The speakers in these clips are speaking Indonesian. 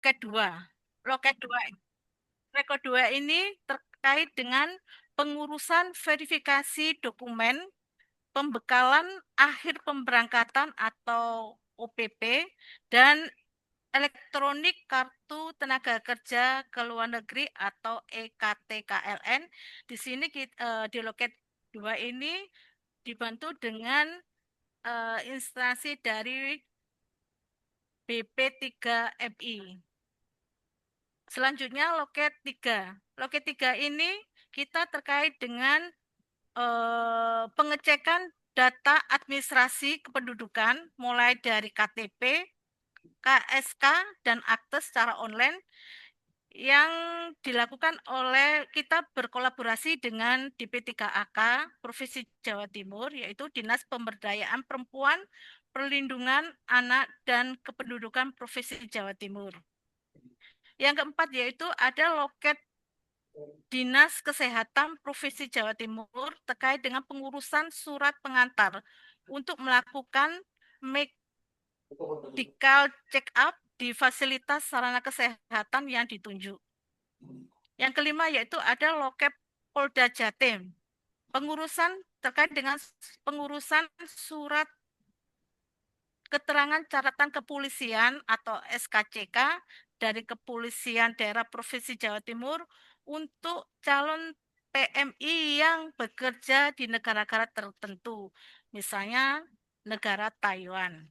loket 2. Loket 2, rekor 2 ini terkait dengan pengurusan verifikasi dokumen pembekalan akhir pemberangkatan atau OPP dan elektronik kartu tenaga kerja ke luar negeri atau EKTKLN. Di sini di loket 2 ini dibantu dengan instansi dari BP3MI. Selanjutnya loket 3. Loket 3 ini kita terkait dengan pengecekan data administrasi kependudukan mulai dari KTP, KSK, dan akte secara online yang dilakukan oleh kita berkolaborasi dengan DP3AK Provinsi Jawa Timur, yaitu Dinas Pemberdayaan Perempuan, Perlindungan Anak, dan Kependudukan Provinsi Jawa Timur. Yang keempat yaitu ada loket Dinas Kesehatan Provinsi Jawa Timur terkait dengan pengurusan surat pengantar untuk melakukan medical check-up di fasilitas sarana kesehatan yang ditunjuk. Yang kelima yaitu ada loket Polda Jatim. Pengurusan terkait dengan pengurusan surat keterangan catatan kepolisian atau SKCK dari Kepolisian Daerah Provinsi Jawa Timur untuk calon PMI yang bekerja di negara-negara tertentu, misalnya negara Taiwan.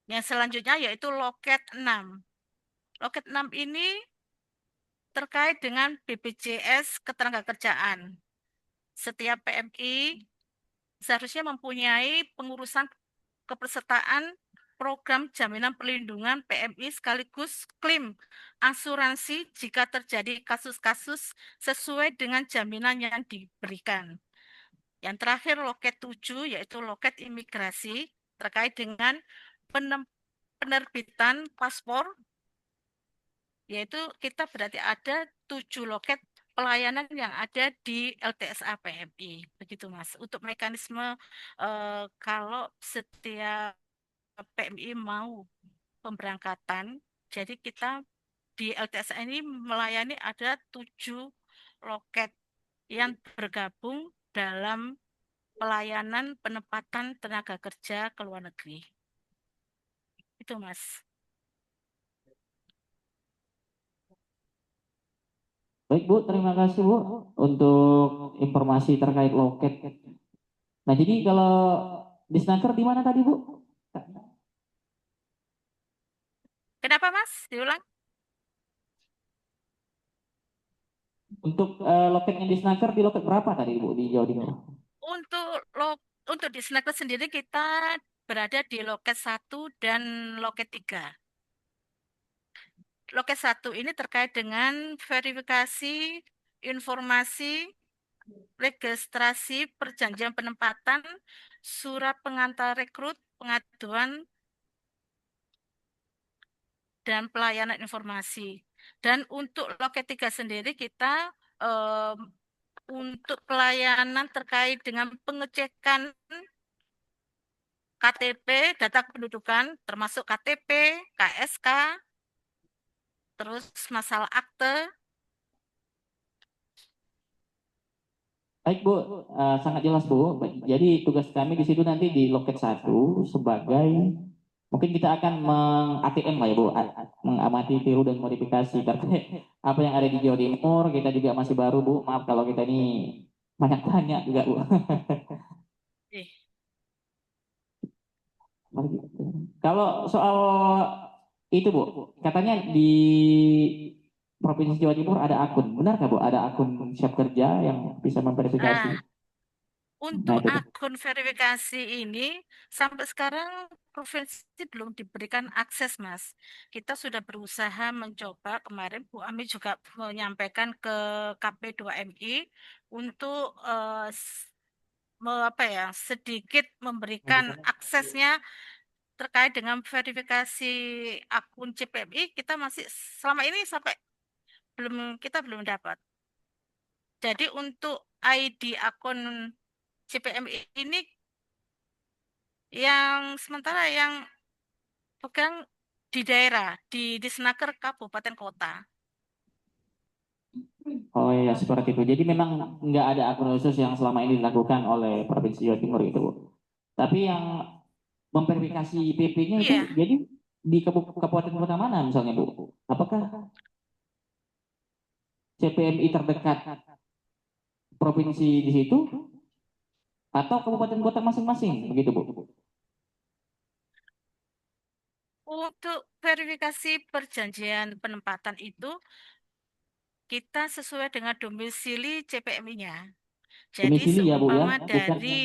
Yang selanjutnya yaitu loket 6. Loket 6 ini terkait dengan BPJS Ketenagakerjaan. Setiap PMI seharusnya mempunyai pengurusan kepesertaan program jaminan perlindungan PMI sekaligus klaim asuransi jika terjadi kasus-kasus sesuai dengan jaminan yang diberikan. Yang terakhir loket 7 yaitu loket imigrasi terkait dengan penerbitan paspor, yaitu kita berarti ada 7 loket pelayanan yang ada di LTSA PMI. Begitu Mas. Untuk mekanisme kalau setiap PMI mau pemberangkatan, jadi kita di LTSA ini melayani ada 7 loket yang bergabung dalam pelayanan penempatan tenaga kerja ke luar negeri. Itu Mas. Baik Bu, terima kasih Bu untuk informasi terkait loket. Nah jadi kalau di Snaker di mana tadi Bu? Kenapa Mas? Diulang. Untuk loketnya di Snaker di loket berapa tadi Bu di Jawa Timur? Untuk untuk di Snaker sendiri kita berada di loket 1 dan loket 3. Loket 1 ini terkait dengan verifikasi informasi registrasi perjanjian penempatan, surat pengantar rekrut, pengaduan, dan pelayanan informasi. Dan untuk loket 3 sendiri kita untuk pelayanan terkait dengan pengecekan KTP, data kependudukan, termasuk KTP, KSK, terus masalah akte. Baik Bu, sangat jelas Bu. Jadi tugas kami di situ nanti di loket 1 sebagai mungkin kita akan meng-ATM lah ya Bu, mengamati tiru dan modifikasi terkait apa yang ada di Jawa Timur. Kita juga masih baru Bu, maaf kalau kita ini banyak tanya juga Bu. Eh, Kalau soal itu Bu, katanya di Provinsi Jawa Timur ada akun, benar nggak Bu? Ada akun siap kerja yang bisa memverifikasi? ah, Nah Untuk itu Bu. akun verifikasi ini, sampai sekarang provinsi belum diberikan akses, Mas. Kita sudah berusaha mencoba, kemarin Bu Ami juga menyampaikan ke KP2MI untuk apa ya, sedikit memberikan aksesnya terkait dengan verifikasi akun CPMI. Kita masih selama ini sampai kita belum dapat. Jadi untuk ID akun CPMI ini yang sementara yang pegang di daerah, di Disnaker kabupaten kota. Oh iya seperti itu. Jadi memang nggak ada akun khusus yang selama ini dilakukan oleh Provinsi Jawa Timur itu, Bu. Tapi yang memverifikasi PP-nya itu Iya, jadi di kabupaten kota mana misalnya, Bu? Apakah CPMI terdekat provinsi di situ atau kabupaten kota masing-masing begitu, Bu? untuk verifikasi perjanjian penempatan itu kita sesuai dengan domisili CPMI-nya. Jadi Domisili ya, Bu ya, seumpama bukan. dari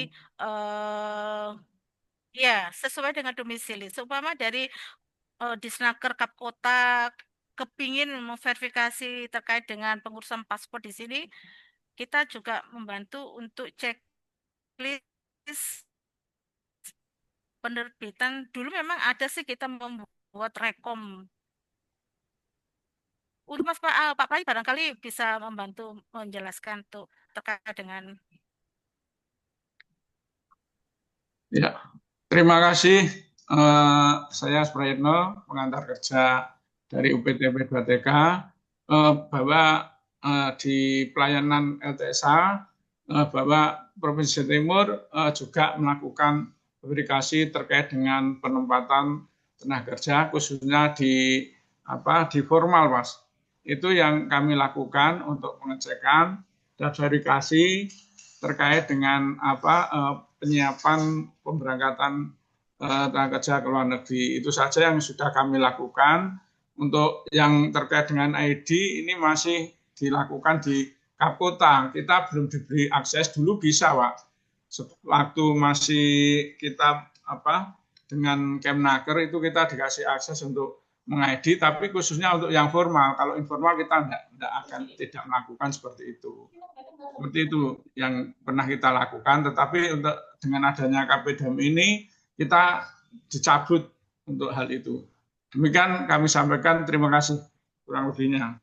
ya sesuai dengan domisili. Seumpama dari Disnaker Kap Kota kepingin memverifikasi terkait dengan pengurusan paspor di sini, kita juga membantu untuk checklist penerbitan. Dulu memang ada sih kita membuat rekom. Untuk Pak Pai barangkali bisa membantu menjelaskan tuh terkait dengan Ya, terima kasih. Saya Suprayitno, pengantar kerja dari UPTP 2TK, bahwa di pelayanan LTSA, bahwa Provinsi Jawa Timur juga melakukan verifikasi terkait dengan penempatan tenaga kerja, khususnya di formal, Mas. Itu yang kami lakukan untuk pengecekan dan verifikasi terkait dengan penyiapan pemberangkatan tenaga kerja ke luar negeri. Itu saja yang sudah kami lakukan. Untuk yang terkait dengan ID ini masih dilakukan di Kapkota. Kita belum diberi akses, dulu bisa, Pak. Waktu masih kita dengan Kemnaker itu kita dikasih akses untuk meng-ID, tapi khususnya untuk yang formal. Kalau informal kita tidak melakukan seperti itu. Seperti itu yang pernah kita lakukan, tetapi untuk dengan adanya KPDM ini kita dicabut untuk hal itu. Demikian kami sampaikan, terima kasih kurang lebihnya.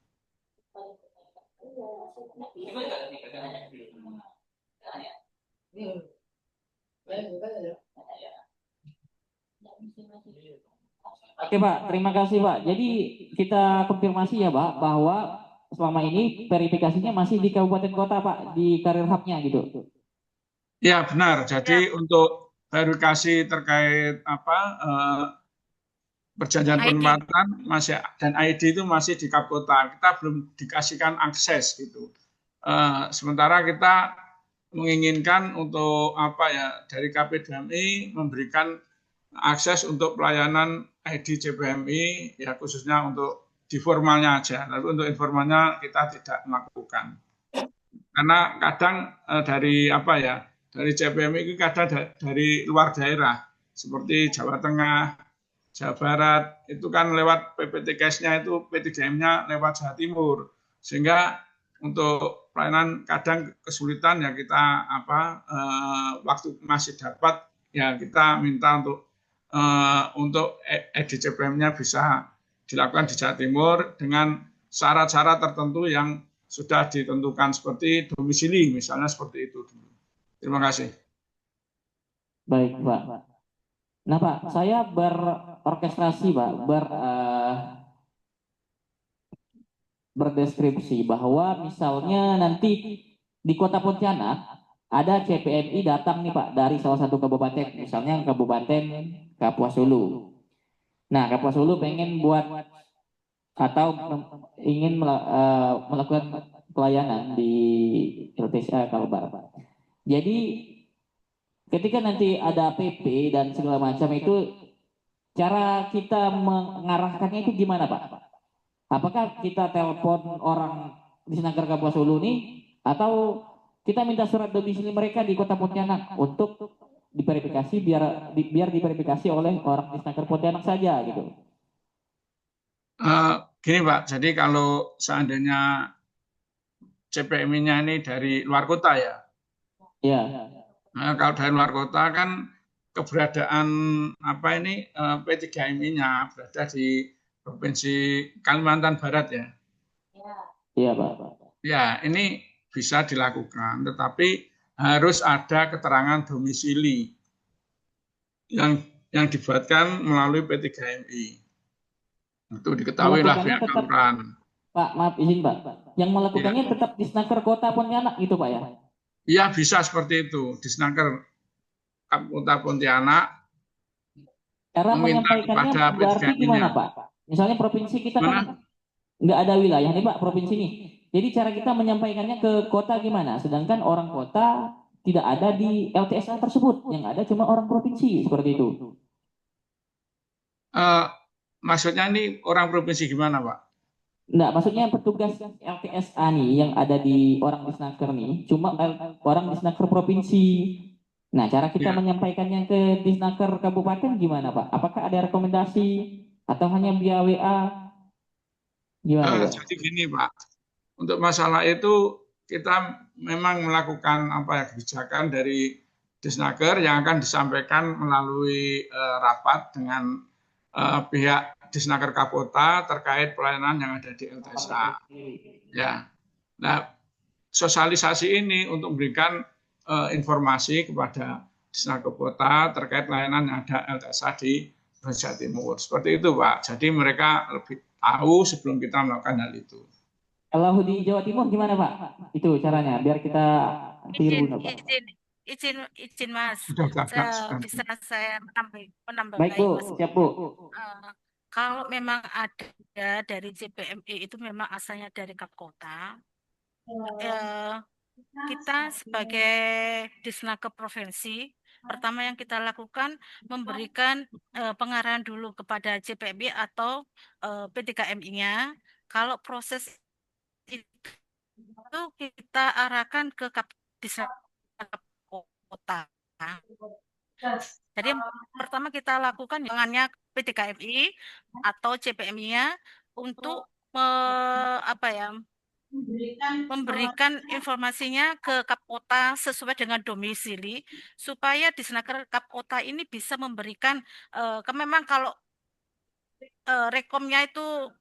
Oke Pak, terima kasih Pak. Jadi kita konfirmasi ya Pak bahwa selama ini verifikasinya masih di kabupaten kota Pak, di karir hub-nya gitu. Ya benar. Jadi ya, untuk verifikasi terkait perjanjian ID. penempatan masih dan ID itu masih di Kapkota. Kita belum dikasihkan akses gitu. Sementara kita menginginkan untuk dari KPDMI memberikan akses untuk pelayanan ID CPMI ya khususnya untuk di formalnya aja. Tapi untuk informalnya kita tidak melakukan. Karena kadang dari CPMI itu kadang dari luar daerah seperti Jawa Tengah, Jawa Barat itu kan lewat PPTKS-nya itu P3M-nya lewat Jawa Timur, sehingga untuk pelayanan kadang kesulitan ya kita waktu masih dapat ya kita minta untuk EDCPM-nya bisa dilakukan di Jawa Timur dengan syarat-syarat tertentu yang sudah ditentukan seperti domisili misalnya seperti itu. Terima kasih. Baik Pak. Nah Pak, saya berorkestrasi Pak, berdeskripsi bahwa misalnya nanti di Kota Pontianak ada CPMI datang nih Pak dari salah satu kabupaten, misalnya Kabupaten Kapuas Hulu. Nah, Kapuas Hulu pengen buat atau ingin melakukan pelayanan di LTSA Kalbar. Jadi ketika nanti ada PP dan segala macam itu cara kita mengarahkannya itu gimana Pak? Apakah kita telepon orang di Senagar Kapuas Hulu nih atau kita minta surat domisili mereka di Kota Pontianak untuk diverifikasi biar diverifikasi oleh orang di Senagar Pontianak saja gitu. Gini Pak, jadi kalau seandainya CPMI-nya ini dari luar kota ya. Ya. Nah, kalau dari luar kota kan keberadaan P3MI-nya berada di Provinsi Kalimantan Barat ya. Iya Pak. Ya, ini bisa dilakukan, tetapi harus ada keterangan domisili yang dibuatkan melalui P3MI. Itu diketahui lah Melakukannya pihak tetap, kelurahan. Pak, maaf izin Pak, yang Ya. melakukannya tetap di Snaker Kota Pontianak gitu Pak ya? Ya bisa seperti itu. Disnaker Kota Pontianak Cara meminta menyampaikannya kepada berarti gimana PJKI-nya. Pak? Misalnya provinsi kita kan Mana? nggak ada wilayah nih Pak, provinsi ini. Jadi cara kita menyampaikannya ke kota gimana? Sedangkan orang kota tidak ada di LTSA tersebut, yang ada cuma orang provinsi seperti itu. Maksudnya ini orang provinsi gimana, Pak? Nggak, maksudnya petugas LTSA nih yang ada di orang di Snaker nih, cuma orang di Snaker provinsi. Nah, cara kita Ya. menyampaikannya ke Disnaker Kabupaten gimana Pak? Apakah ada rekomendasi atau hanya via WA? Gimana Pak? Jadi gini, Pak. Untuk masalah itu kita memang melakukan kebijakan dari Disnaker yang akan disampaikan melalui rapat dengan pihak Disnaker Kapota terkait pelayanan yang ada di LTSA. Ya. Nah, sosialisasi ini untuk memberikan informasi kepada Disnaker Kota terkait layanan yang ada LTSA di Jawa Timur. Seperti itu, Pak. Jadi mereka lebih tahu sebelum kita melakukan hal itu. Kalau di Jawa Timur gimana Pak? Itu caranya biar kita tiru Pak. Izin Mas, Sudah bisa saya Baik menambahkan Bu, Mas. siap Bu. Kalau memang ada dari JPMI itu memang asalnya dari Kapkota, kita sebagai Disnaker Provinsi, pertama yang kita lakukan memberikan pengarahan dulu kepada JPMI atau P3MI-nya. Kalau proses itu kita arahkan ke Disnaker Kota. Jadi yang pertama kita lakukan jangannya P3MI atau JPMI-nya untuk memberikan informasinya ke Kapkota sesuai dengan domisili supaya Disnaker Kapkota ini bisa memberikan memang kalau rekomnya itu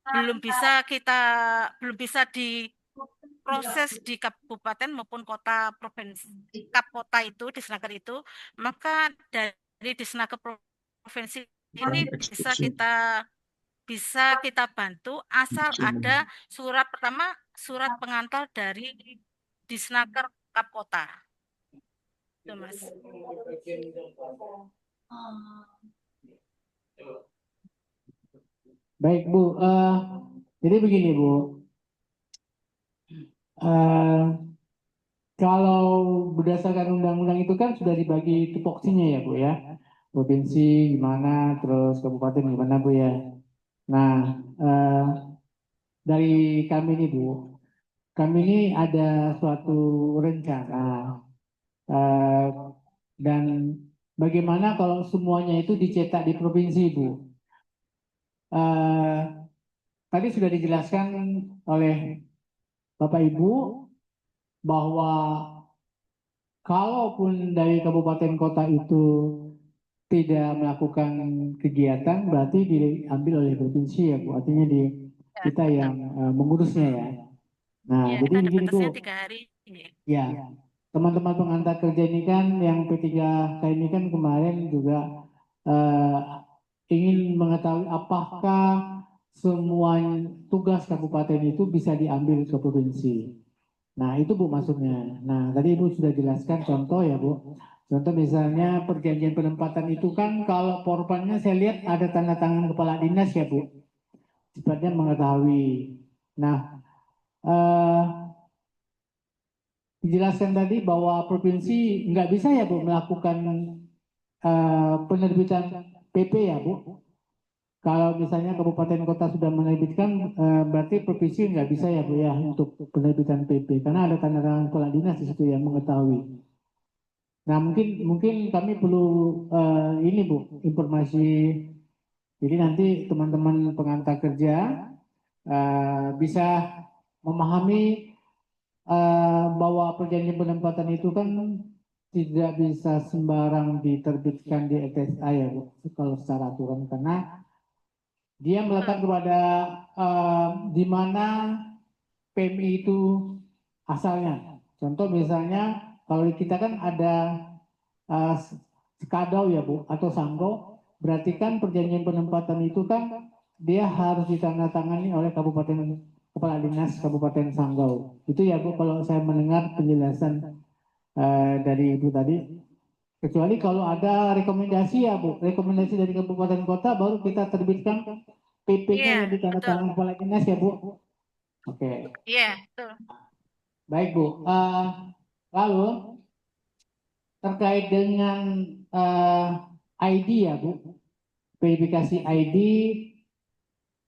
belum bisa diproses di kabupaten maupun kota provinsi Kapkota itu Disnaker itu, maka dari Disnaker provinsi ini bisa kita bantu asal ada surat pengantar dari Disnaker Kapkota. Itu, Mas. Baik Bu, jadi begini Bu, kalau berdasarkan undang-undang itu kan sudah dibagi tupoksinya ya Bu ya, provinsi gimana, terus kabupaten gimana Bu ya. Nah, dari kami ini Bu, kami ini ada suatu rencana dan bagaimana kalau semuanya itu dicetak di provinsi Bu. Tadi sudah dijelaskan oleh Bapak Ibu bahwa kalaupun dari kabupaten kota itu tidak melakukan kegiatan berarti diambil oleh provinsi ya Bu, artinya kita yang mengurusnya ya. Nah, Ya, jadi kita ada begini Bu, batasnya 3 hari. ya teman-teman pengantar kerja ini kan yang P3K ini kan kemarin juga ingin mengetahui apakah semua tugas kabupaten itu bisa diambil ke provinsi. Nah, itu Bu maksudnya. Nah, tadi Ibu sudah jelaskan contoh ya Bu. Contoh misalnya perjanjian penempatan itu kan kalau porpannya saya lihat ada tanda tangan kepala dinas ya Bu. Sifatnya mengetahui. Nah, dijelaskan tadi bahwa provinsi nggak bisa ya Bu melakukan penerbitan PP ya Bu. Kalau misalnya kabupaten kota sudah menerbitkan, berarti provinsi nggak bisa ya Bu ya untuk penerbitan PP karena ada tanda tangan kepala dinas di situ yang mengetahui. Nah mungkin kami perlu ini Bu informasi. Jadi nanti teman-teman pengantar kerja bisa memahami bahwa perjanjian penempatan itu kan tidak bisa sembarang diterbitkan di LTSA ya Bu kalau secara aturan karena dia melekat kepada di mana PMI itu asalnya. Contoh misalnya kalau kita kan ada skadau ya Bu atau sanggo, berarti kan perjanjian penempatan itu kan dia harus ditandatangani oleh kepala dinas Kabupaten Sanggau. Itu ya Bu, kalau saya mendengar penjelasan dari Ibu tadi. Kecuali kalau ada rekomendasi ya Bu, rekomendasi dari kabupaten kota baru kita terbitkan PP-nya Iya, yang betul. ditandatangani kepala dinas ya Bu. Oke, Iya, betul. baik Bu. Lalu terkait dengan ID ya Bu, verifikasi ID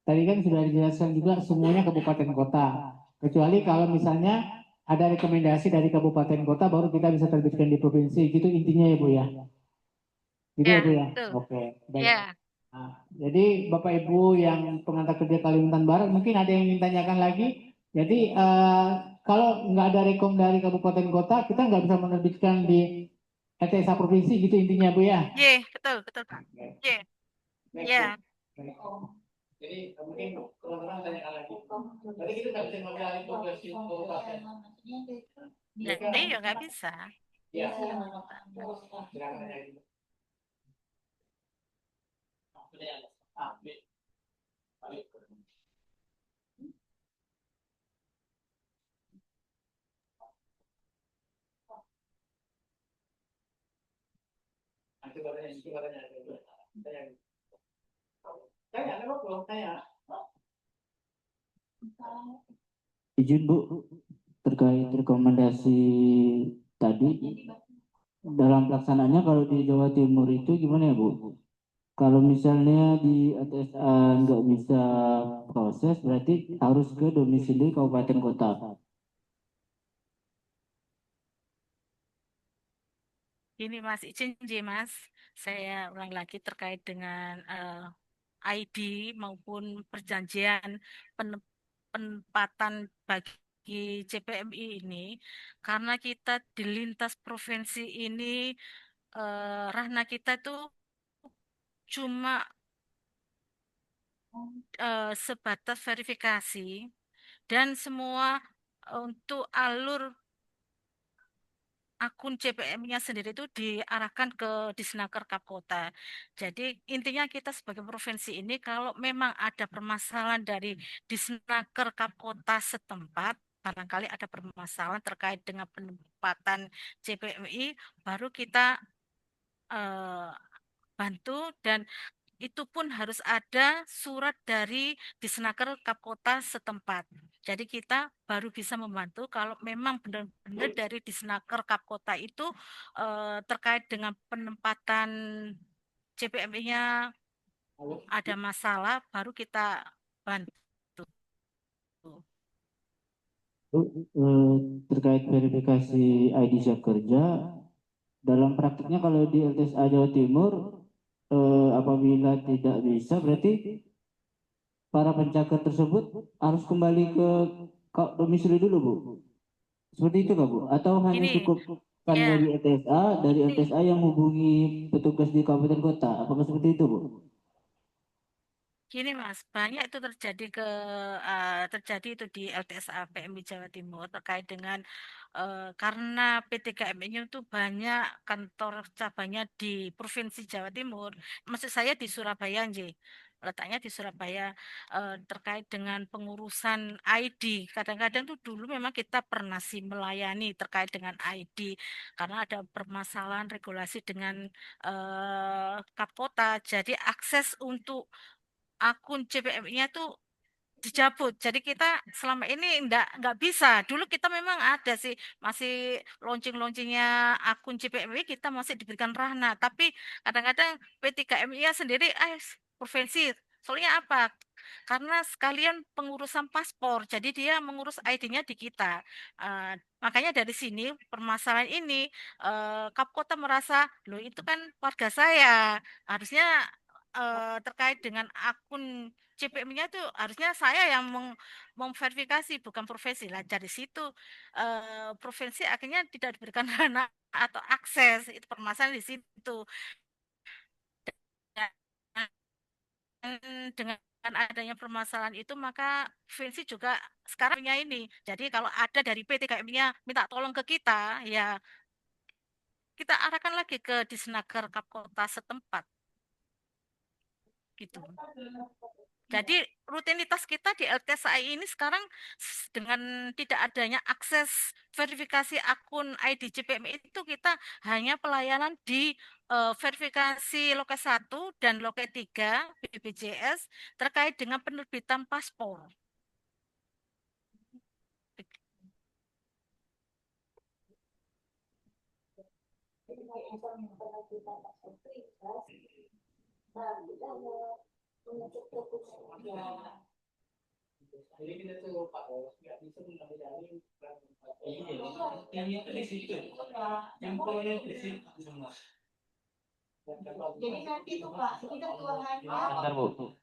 tadi kan sudah dijelaskan juga semuanya kabupaten kota. Kecuali kalau misalnya ada rekomendasi dari kabupaten kota baru kita bisa terbitkan di provinsi. Gitu intinya ya Bu ya. Gitu Iya, ya Bu ya. betul. Oke, baik. Iya. Nah, jadi Bapak Ibu yang pengantar kerja Kalimantan Barat mungkin ada yang ingin tanyakan lagi. Jadi kalau nggak ada rekom dari kabupaten kota kita nggak bisa menerbitkan di LTSA provinsi gitu intinya Bu ya. Iya, betul, betul, Pak. Oke, Iya, baik iya. Bu. Baik. Jadi mungkin teman-teman tanyakan lagi. Berarti kita nggak bisa ngambil tugas di kabupaten. Ya, Ya kan? iya, nggak bisa. Ya. Silakan tanya lagi. Ah, coba tanya, coba tanya. Tanya. Tanya, apa belum tanya? Izin Bu, terkait rekomendasi tadi, dalam pelaksanaannya kalau di Jawa Timur itu gimana ya Bu? Kalau misalnya di ATSA nggak bisa proses, berarti harus ke domisili kabupaten kota. Ini Mas, izin Mas. Saya ulang lagi terkait dengan ID maupun perjanjian pen- penempatan bagi CPMI ini, karena kita di lintas provinsi ini, ranah kita tuh cuma sebatas verifikasi dan semua untuk alur akun CPM-nya sendiri itu diarahkan ke Disnaker Kapkota. Jadi intinya kita sebagai provinsi ini kalau memang ada permasalahan dari Disnaker Kapkota setempat, barangkali ada permasalahan terkait dengan penempatan CPMI, baru kita eh, bantu, dan itu pun harus ada surat dari Disnaker Kapkota setempat. Jadi kita baru bisa membantu kalau memang benar-benar dari Disnaker Kapkota itu terkait dengan penempatan CPMI-nya ada masalah, baru kita bantu. Bu, terkait verifikasi ID siap kerja, dalam praktiknya kalau di LTSA Jawa Timur, apabila tidak bisa, berarti para pencakar tersebut harus kembali ke domisili dulu, Bu. Seperti itu nggak Bu? Atau hanya Ini cukup kan ya, dari ini LTSA yang menghubungi petugas di kabupaten kota? Apakah seperti itu, Bu? gini Mas, banyak itu terjadi itu di LTSA PMI Jawa Timur terkait dengan karena PT KMI itu banyak kantor cabangnya di Provinsi Jawa Timur. Maksud saya di Surabaya, nggih. Letaknya di Surabaya, terkait dengan pengurusan ID. Kadang-kadang tuh dulu memang kita pernah sih melayani terkait dengan ID karena ada permasalahan regulasi dengan Kapkota. Jadi akses untuk akun CPM-nya tuh dicabut. Jadi kita selama ini nggak bisa. Dulu kita memang ada sih masih launching-launchingnya akun CPMI, kita masih diberikan Rahna. Tapi kadang-kadang P3MI sendiri, provinsi. Soalnya apa? Karena sekalian pengurusan paspor. Jadi dia mengurus ID-nya di kita. Eh, Makanya dari sini permasalahan ini, Kapkota merasa, loh itu kan warga saya. Harusnya terkait dengan akun CPM-nya itu harusnya saya yang memverifikasi, bukan profesi lah. Dari situ provinsi akhirnya tidak diberikan dana atau akses, itu permasalahan di situ. Dan dengan adanya permasalahan itu, maka provinsi juga sekarang punya ini. Jadi kalau ada dari PT KM-nya minta tolong ke kita, ya kita arahkan lagi ke Disnaker Kapkota setempat gitu. Jadi rutinitas kita di LTSAI ini sekarang dengan tidak adanya akses verifikasi akun ID JPM itu kita hanya pelayanan di verifikasi loket 1 dan loket 3 BPJS terkait dengan penerbitan paspor. Jadi nanti tuh Pak, kita tuh hanya Bentar, Bu.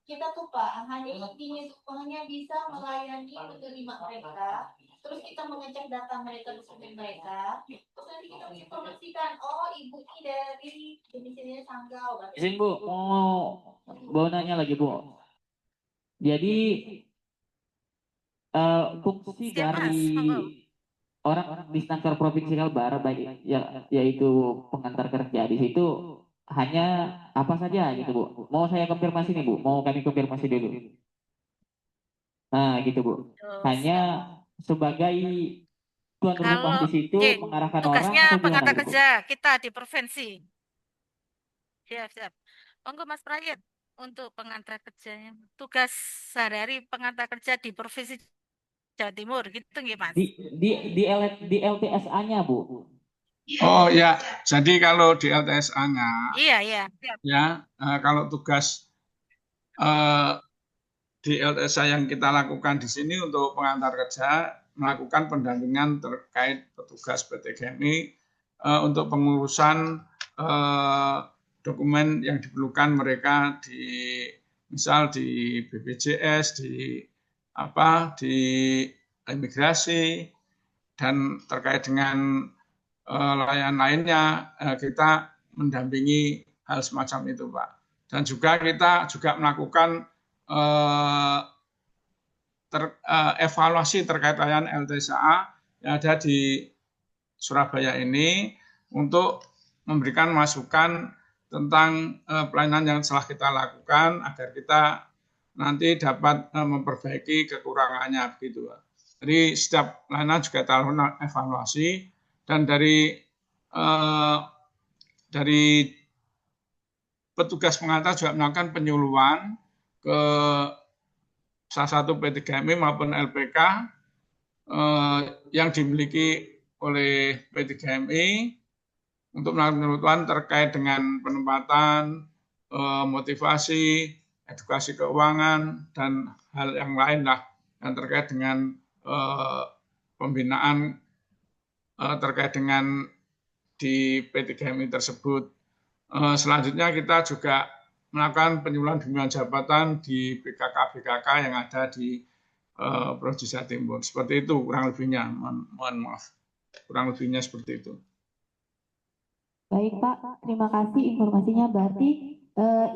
kita tuh Pak hanya intinya tuh hanya bisa melayani penerima mereka, terus kita mengecek data mereka, dokumen mereka, terus nanti kita informasikan, oh ibu ini dari domisilinya Sanggau. Izin Bu, mau nanya lagi Bu. Jadi fungsi Siap, Mas. dari Monggo. orang di Snaker Provinsi Kalbar, baik yaitu pengantar kerja di situ hanya apa saja gitu Bu. Mau saya konfirmasi nih Bu, mau kami konfirmasi dulu. Nah gitu Bu. Hanya sebagai tuan rumah Kalau di situ mengarahkan orang tugasnya atau gimana pengantar gitu Bu? kerja kita di provinsi. Siap. Monggo Mas Prayit untuk pengantar kerjanya. Tugas sehari-hari pengantar kerja di provinsi Jawa Timur gitu nggih Mas? Di LTSA-nya Bu. Oh ya, jadi kalau di LTSA-nya Iya. Siap. ya kalau tugas di LTSA yang kita lakukan di sini untuk pengantar kerja melakukan pendampingan terkait petugas PT GMI untuk pengurusan dokumen yang diperlukan mereka misal di BPJS, di imigrasi, dan terkait dengan layanan lainnya kita mendampingi hal semacam itu Pak. Dan juga kita juga melakukan evaluasi terkait layanan LTSA yang ada di Surabaya ini untuk memberikan masukan tentang pelayanan yang telah kita lakukan agar kita nanti dapat memperbaiki kekurangannya begitu. Jadi setiap layanan juga kita lakukan evaluasi dan dari petugas pengantar juga melakukan penyuluhan ke salah satu PT GMI maupun LPK yang dimiliki oleh PT GMI untuk melakukan penyuluhan terkait dengan penempatan, motivasi, edukasi keuangan, dan hal yang lain lah yang terkait dengan pembinaan terkait dengan di PT GMI tersebut. Selanjutnya kita juga melakukan penyuluhan bimbingan jabatan di BKK yang ada di Provinsi Jawa Timur. Seperti itu kurang lebihnya. Mohon maaf. Kurang lebihnya seperti itu. Baik Pak, terima kasih informasinya. Berarti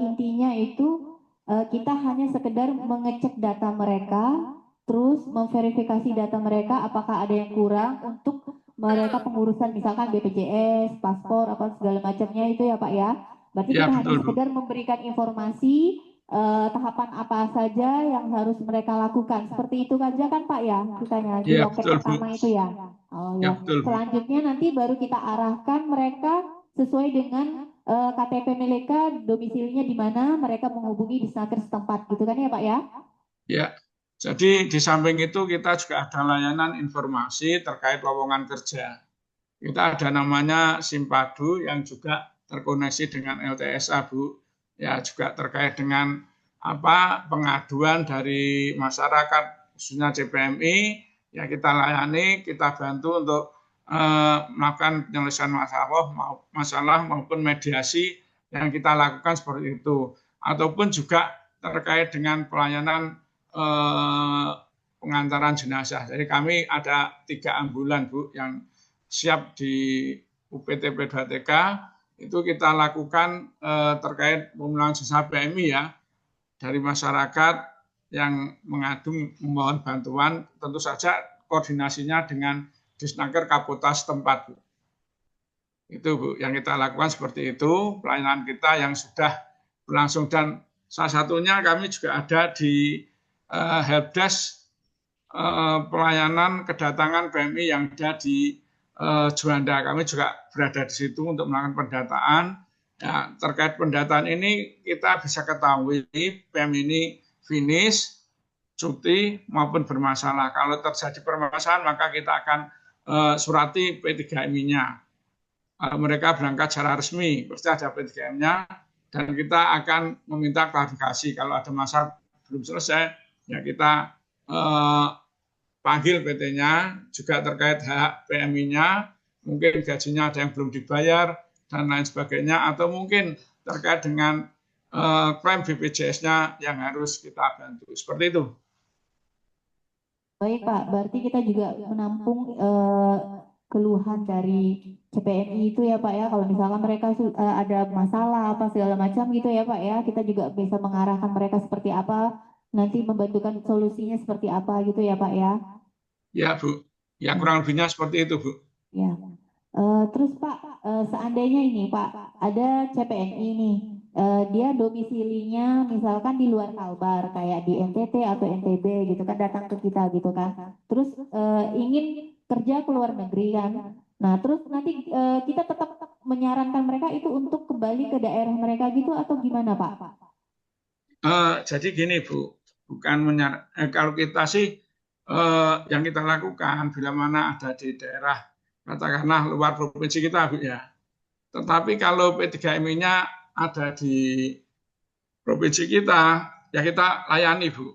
intinya itu kita hanya sekedar mengecek data mereka, terus memverifikasi data mereka apakah ada yang kurang untuk mereka pengurusan misalkan BPJS, paspor, apa segala macamnya itu ya Pak ya. Berarti Ya, kita betul, hanya sekedar memberikan informasi tahapan apa saja yang harus mereka lakukan. Seperti itu saja kan Pak ya, kitanya di Ya, loket betul, pertama Bu. itu ya. Oh Ya, ya. betul, Bu. Selanjutnya nanti baru kita arahkan mereka sesuai dengan KTP mereka, domisilinya di mana, mereka menghubungi di Snaker setempat, gitu kan ya Pak ya? Ya, jadi di samping itu kita juga ada layanan informasi terkait lowongan kerja. Kita ada namanya Simpadu yang juga terkoneksi dengan LTSA, Bu. Ya, juga terkait dengan pengaduan dari masyarakat khususnya JPMI yang kita layani, kita bantu untuk melakukan penyelesaian masalah maupun mediasi yang kita lakukan seperti itu. Ataupun juga terkait dengan pelayanan pengantaran jenazah. Jadi kami ada 3 ambulan Bu yang siap di UPTP 2TK itu kita lakukan terkait pemulangan jenazah PMI ya dari masyarakat yang mengadu memohon bantuan, tentu saja koordinasinya dengan Disnaker Kapotas tempat, Bu. Itu Bu, yang kita lakukan seperti itu, pelayanan kita yang sudah berlangsung dan Salah satunya kami juga ada di helpdesk pelayanan kedatangan PMI yang ada di Juanda. Kami juga berada di situ untuk melakukan pendataan. Ya, terkait pendataan ini kita bisa ketahui PMI ini finish, cuti maupun bermasalah. Kalau terjadi permasalahan maka kita akan surati P3MI-nya. Mereka berangkat secara resmi, pasti ada P3M-nya, dan kita akan meminta klarifikasi. Kalau ada masalah belum selesai, ya kita panggil PT-nya, juga terkait hak PMI-nya, mungkin gajinya ada yang belum dibayar, dan lain sebagainya, atau mungkin terkait dengan klaim BPJS-nya yang harus kita bantu. Seperti itu. Baik Pak, berarti kita juga menampung keluhan dari CPMI itu ya Pak ya, kalau misalkan mereka ada masalah apa segala macam gitu ya Pak ya, kita juga bisa mengarahkan mereka seperti apa, nanti membantukan solusinya seperti apa gitu ya Pak ya. Ya Bu, ya kurang lebihnya seperti itu Bu. Ya. Terus Pak, seandainya ini Pak, ada CPNI nih, dia domisilinya misalkan di luar Kalbar, kayak di NTT atau NTB gitu kan, datang ke kita gitu kan. Terus ingin kerja ke luar negeri kan. Nah, terus nanti kita tetap menyarankan mereka itu untuk kembali ke daerah mereka gitu atau gimana Pak? Jadi gini Bu, bukan kalau kita sih yang kita lakukan bila mana ada di daerah katakanlah luar provinsi kita Bu ya. Tetapi kalau P3MI-nya ada di provinsi kita, ya kita layani Bu.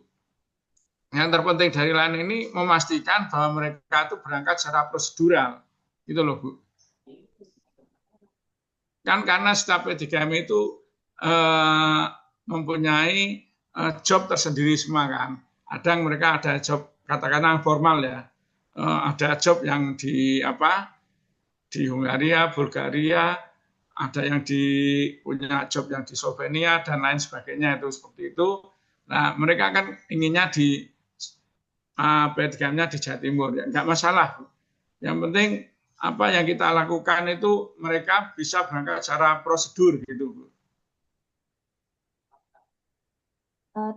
Yang terpenting dari layanan ini memastikan bahwa mereka itu berangkat secara prosedural, gitu loh Bu. Kan karena setiap P3MI itu mempunyai job tersendiri semua kan. Ada yang mereka ada job katakanlah formal ya. Ada job yang di Hungaria, Bulgaria, ada yang punya job yang di Slovenia dan lain sebagainya itu seperti itu. Nah, mereka kan inginnya di P3M-nya di Jawa Timur ya, enggak masalah. Yang penting apa yang kita lakukan itu mereka bisa berangkat secara prosedur gitu Bu.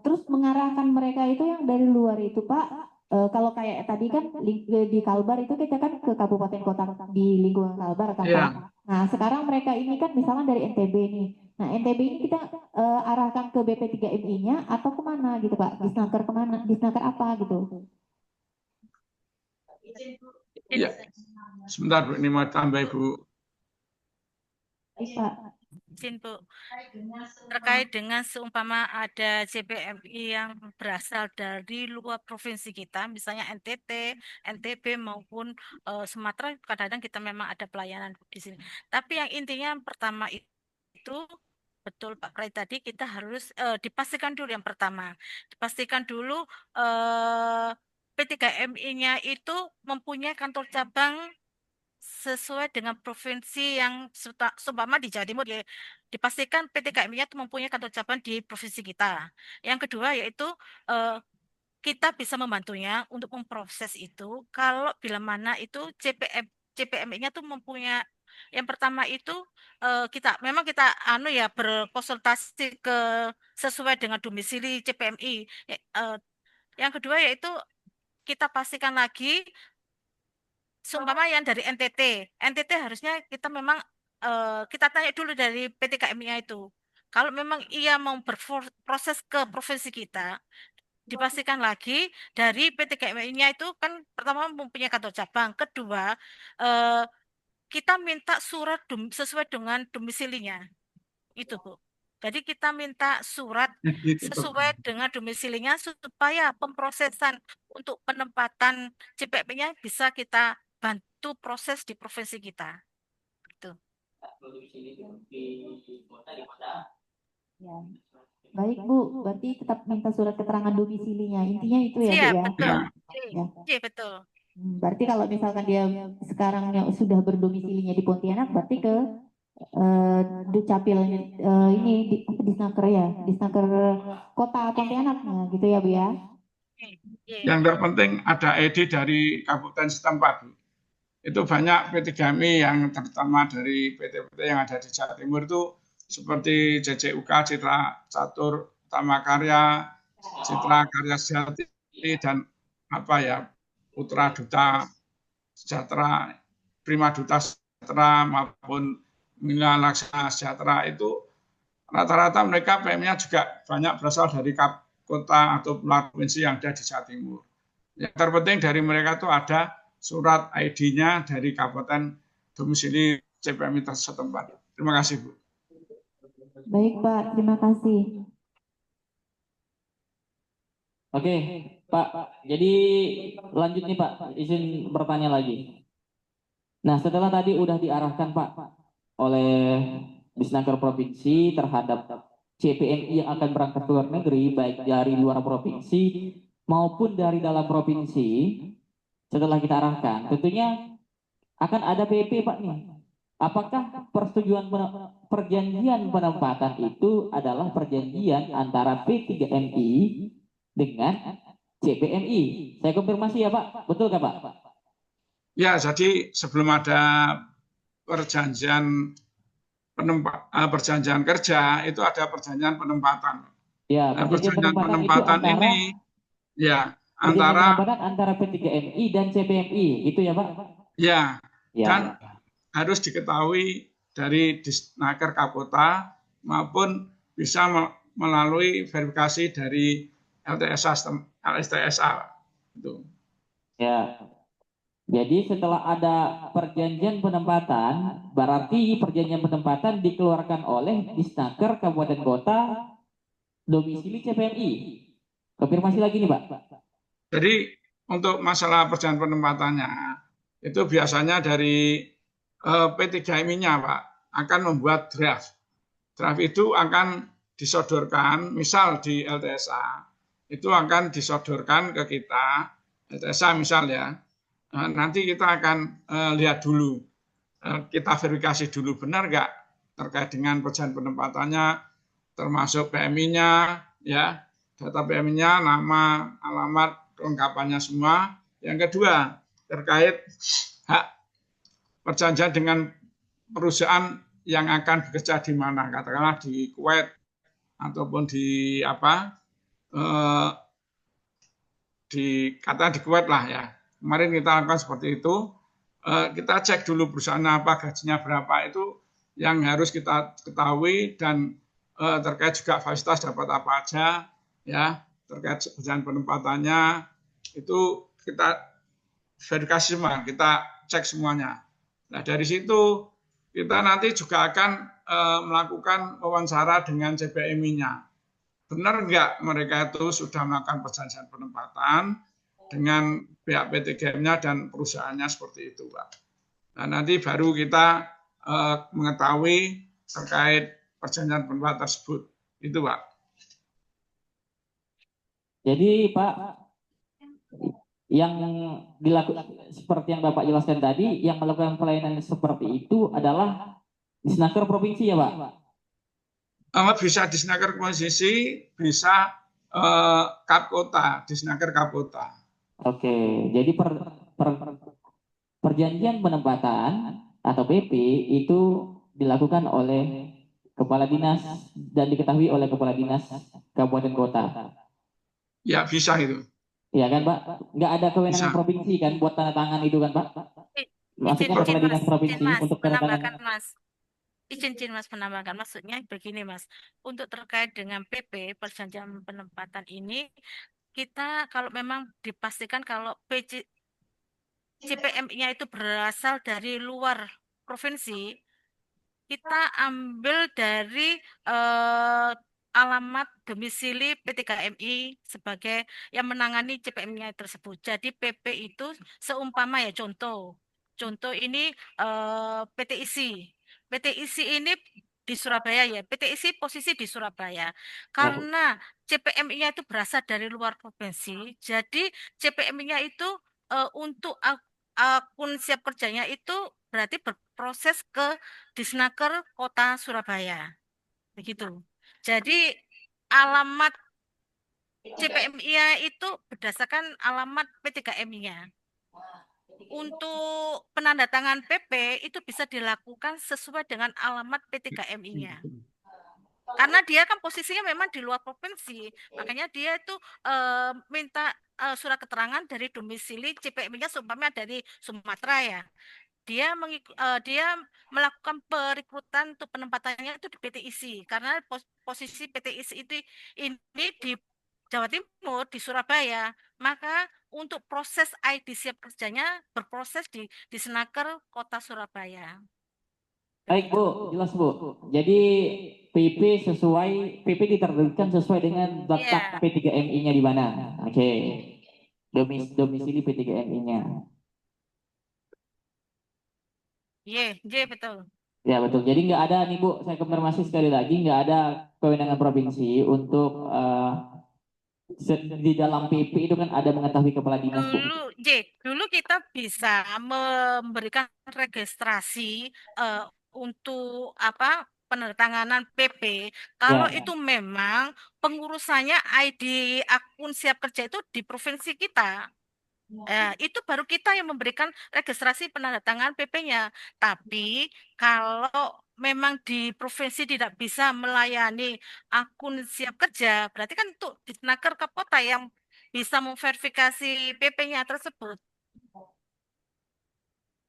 Terus mengarahkan mereka itu yang dari luar itu Pak, kalau kayak tadi kan di Kalbar itu kita kan ke kabupaten kota di lingkungan Kalbar kan Pak. Nah sekarang mereka ini kan misalnya dari NTB nih. Nah NTB ini kita arahkan ke BP3MI-nya atau kemana gitu Pak? Disnaker kemana? Disnaker apa gitu? Ya, sebentar Bu, ini mau tambah Bu. Baik Pak. Izin Bu, terkait dengan seumpama ada CPMI yang berasal dari luar provinsi kita, misalnya NTT, NTB maupun Sumatera, kadang-kadang kita memang ada pelayanan di sini. Tapi yang intinya yang pertama itu betul Pak Prai tadi, kita harus dipastikan dulu yang pertama, dipastikan dulu P3MI-nya itu mempunyai kantor cabang sesuai dengan provinsi yang seumpama di Jawa Timur ya, dipastikan PT KMI-nya itu mempunyai kantor cabang di provinsi kita. Yang kedua yaitu kita bisa membantunya untuk memproses itu kalau bila mana itu CPMI-nya tuh mempunyai, yang pertama itu kita ya berkonsultasi ke sesuai dengan domisili CPMI. Yang kedua yaitu kita pastikan lagi seumpama yang dari NTT harusnya kita memang kita tanya dulu dari PT KMI itu. Kalau memang ia mau berproses ke provinsi kita, dipastikan lagi dari PT KMI-nya itu kan pertama mempunyai kantor cabang, kedua kita minta surat sesuai dengan domisilinya. Itu Bu. Jadi kita minta surat sesuai dengan domisilinya supaya pemprosesan untuk penempatan CPMI-nya bisa kita bantu proses di provinsi kita. Gitu. Ya. Baik Bu, berarti tetap minta surat keterangan domisilinya. Intinya itu ya Bu ya? Betul. Ya. Iya, betul. Berarti kalau misalkan dia sekarang sudah berdomisilinya di Pontianak, berarti ke Dukcapil ini di Snaker ya, di Snaker Kota Pontianak, nah, gitu ya Bu ya? Yang terpenting ada ID dari kabupaten setempat Bu. Itu banyak P3MI yang terutama dari PT-PT yang ada di Jawa Timur itu seperti JCUK, Citra Catur, Utama Karya, Citra Karya Sejati, dan apa ya, Putra Duta Sejahtera, Prima Duta Sejahtera maupun Mila Laksana Sejahtera itu rata-rata mereka PM-nya juga banyak berasal dari kota atau provinsi yang ada di Jawa Timur. Yang terpenting dari mereka itu ada surat ID-nya dari kabupaten domisili CPMI setempat. Terima kasih, Bu. Baik, Pak. Terima kasih. Oke, Pak. Jadi lanjut nih Pak, izin bertanya lagi. Nah, setelah tadi udah diarahkan Pak oleh Disnaker Provinsi terhadap CPMI yang akan berangkat ke luar negeri, baik dari luar provinsi maupun dari dalam provinsi, setelah kita arahkan, tentunya akan ada PP Pak nih. Apakah perjanjian penempatan itu adalah perjanjian antara P3MI dengan CPMI? Saya konfirmasi ya Pak, betul nggak Pak? Ya, jadi sebelum ada perjanjian perjanjian kerja itu ada perjanjian penempatan. Ya, Nah, perjanjian penempatan penempatan itu ini ya perjanjian antara penempatan antara P3MI dan CPMI, gitu ya Pak? ya, Ya. dan harus diketahui dari Disnaker Kapota maupun bisa melalui verifikasi dari LSTSA. Itu. Ya. Jadi setelah ada perjanjian penempatan, berarti perjanjian penempatan dikeluarkan oleh Disnaker Kabupaten Kota domisili CPMI. Konfirmasi lagi nih Pak. Jadi untuk masalah perjanjian penempatannya itu biasanya dari P3MI-nya Pak akan membuat draft. Draft itu akan disodorkan, misal di LTSA, itu akan disodorkan ke kita, LTSA misal ya, nanti kita akan lihat dulu, kita verifikasi dulu benar nggak terkait dengan perjanjian penempatannya, termasuk PMI-nya, ya, data PMI-nya, nama, alamat, kelengkapannya semua. Yang kedua, terkait hak perjanjian dengan perusahaan yang akan bekerja di mana, katakanlah di Kuwait ataupun di katakan di Kuwait lah ya. Kemarin kita lakukan seperti itu. Kita cek dulu perusahaannya apa, gajinya berapa, itu yang harus kita ketahui, dan terkait juga fasilitas dapat apa aja, ya, terkait perjanjian penempatannya itu kita verifikasi semua, kita cek semuanya. Nah, dari situ kita nanti juga akan melakukan wawancara dengan CPMI-nya. Benar nggak mereka itu sudah melakukan perjanjian penempatan dengan pihak P3M-nya dan perusahaannya seperti itu, Pak. Nah, nanti baru kita mengetahui terkait perjanjian penempatan tersebut. Itu, Pak. Jadi Pak, yang dilakukan seperti yang Bapak jelaskan tadi, yang melakukan pelayanan seperti itu adalah Disnaker Provinsi ya Pak? Bisa Disnaker Provinsi, bisa Kapkota, Disnaker Kapkota. Oke, jadi perjanjian penempatan atau PP itu dilakukan oleh kepala dinas dan diketahui oleh kepala dinas kabupaten kota. Ya, bisa itu. Iya kan Pak? Nggak ada kewenangan provinsi kan buat tanda tangan itu kan Pak? Maksudnya kepala dinas provinsi untuk tanda tangan. Mas. Izin Mas menambahkan, maksudnya begini Mas, untuk terkait dengan PP perjanjian penempatan ini, kita kalau memang dipastikan kalau CPMI-nya itu berasal dari luar provinsi, kita ambil dari alamat domisili P3MI sebagai yang menangani CPMI tersebut. Jadi PP itu seumpama ya contoh ini PTIC. PTIC ini di Surabaya ya. PTIC posisi di Surabaya. Karena CPMI-nya itu berasal dari luar provinsi, jadi CPMI-nya itu untuk akun siap kerjanya itu berarti berproses ke Disnaker Kota Surabaya. Begitu. Jadi alamat CPMI-nya itu berdasarkan alamat P3MI-nya. Untuk penandatangan PP itu bisa dilakukan sesuai dengan alamat P3MI-nya. Karena dia kan posisinya memang di luar provinsi, makanya dia itu minta surat keterangan dari domisili CPM-nya seumpamanya dari Sumatera ya. Dia melakukan perekrutan untuk penempatannya itu di PTIC karena posisi PTIC itu ini di Jawa Timur di Surabaya. Maka untuk proses ID siap kerjanya berproses di Senaker Kota Surabaya. Baik Bu, jelas Bu. Jadi PP diterbitkan sesuai dengan letak Iya, P3MI-nya di mana. Oke. Domisili P3MI-nya. iya betul. Ya betul. Jadi nggak ada nih Bu, saya konfirmasi sekali lagi nggak ada kewenangan provinsi untuk di dalam PP itu kan ada mengetahui kepala dinas Bu. Dulu kita bisa memberikan registrasi untuk apa penandatanganan PP kalau Ya, itu memang pengurusannya ID akun siap kerja itu di provinsi kita. Itu baru kita yang memberikan registrasi penandatanganan PP-nya. Tapi kalau memang di provinsi tidak bisa melayani akun siap kerja, berarti kan untuk di Snaker ke kota yang bisa memverifikasi PP-nya tersebut.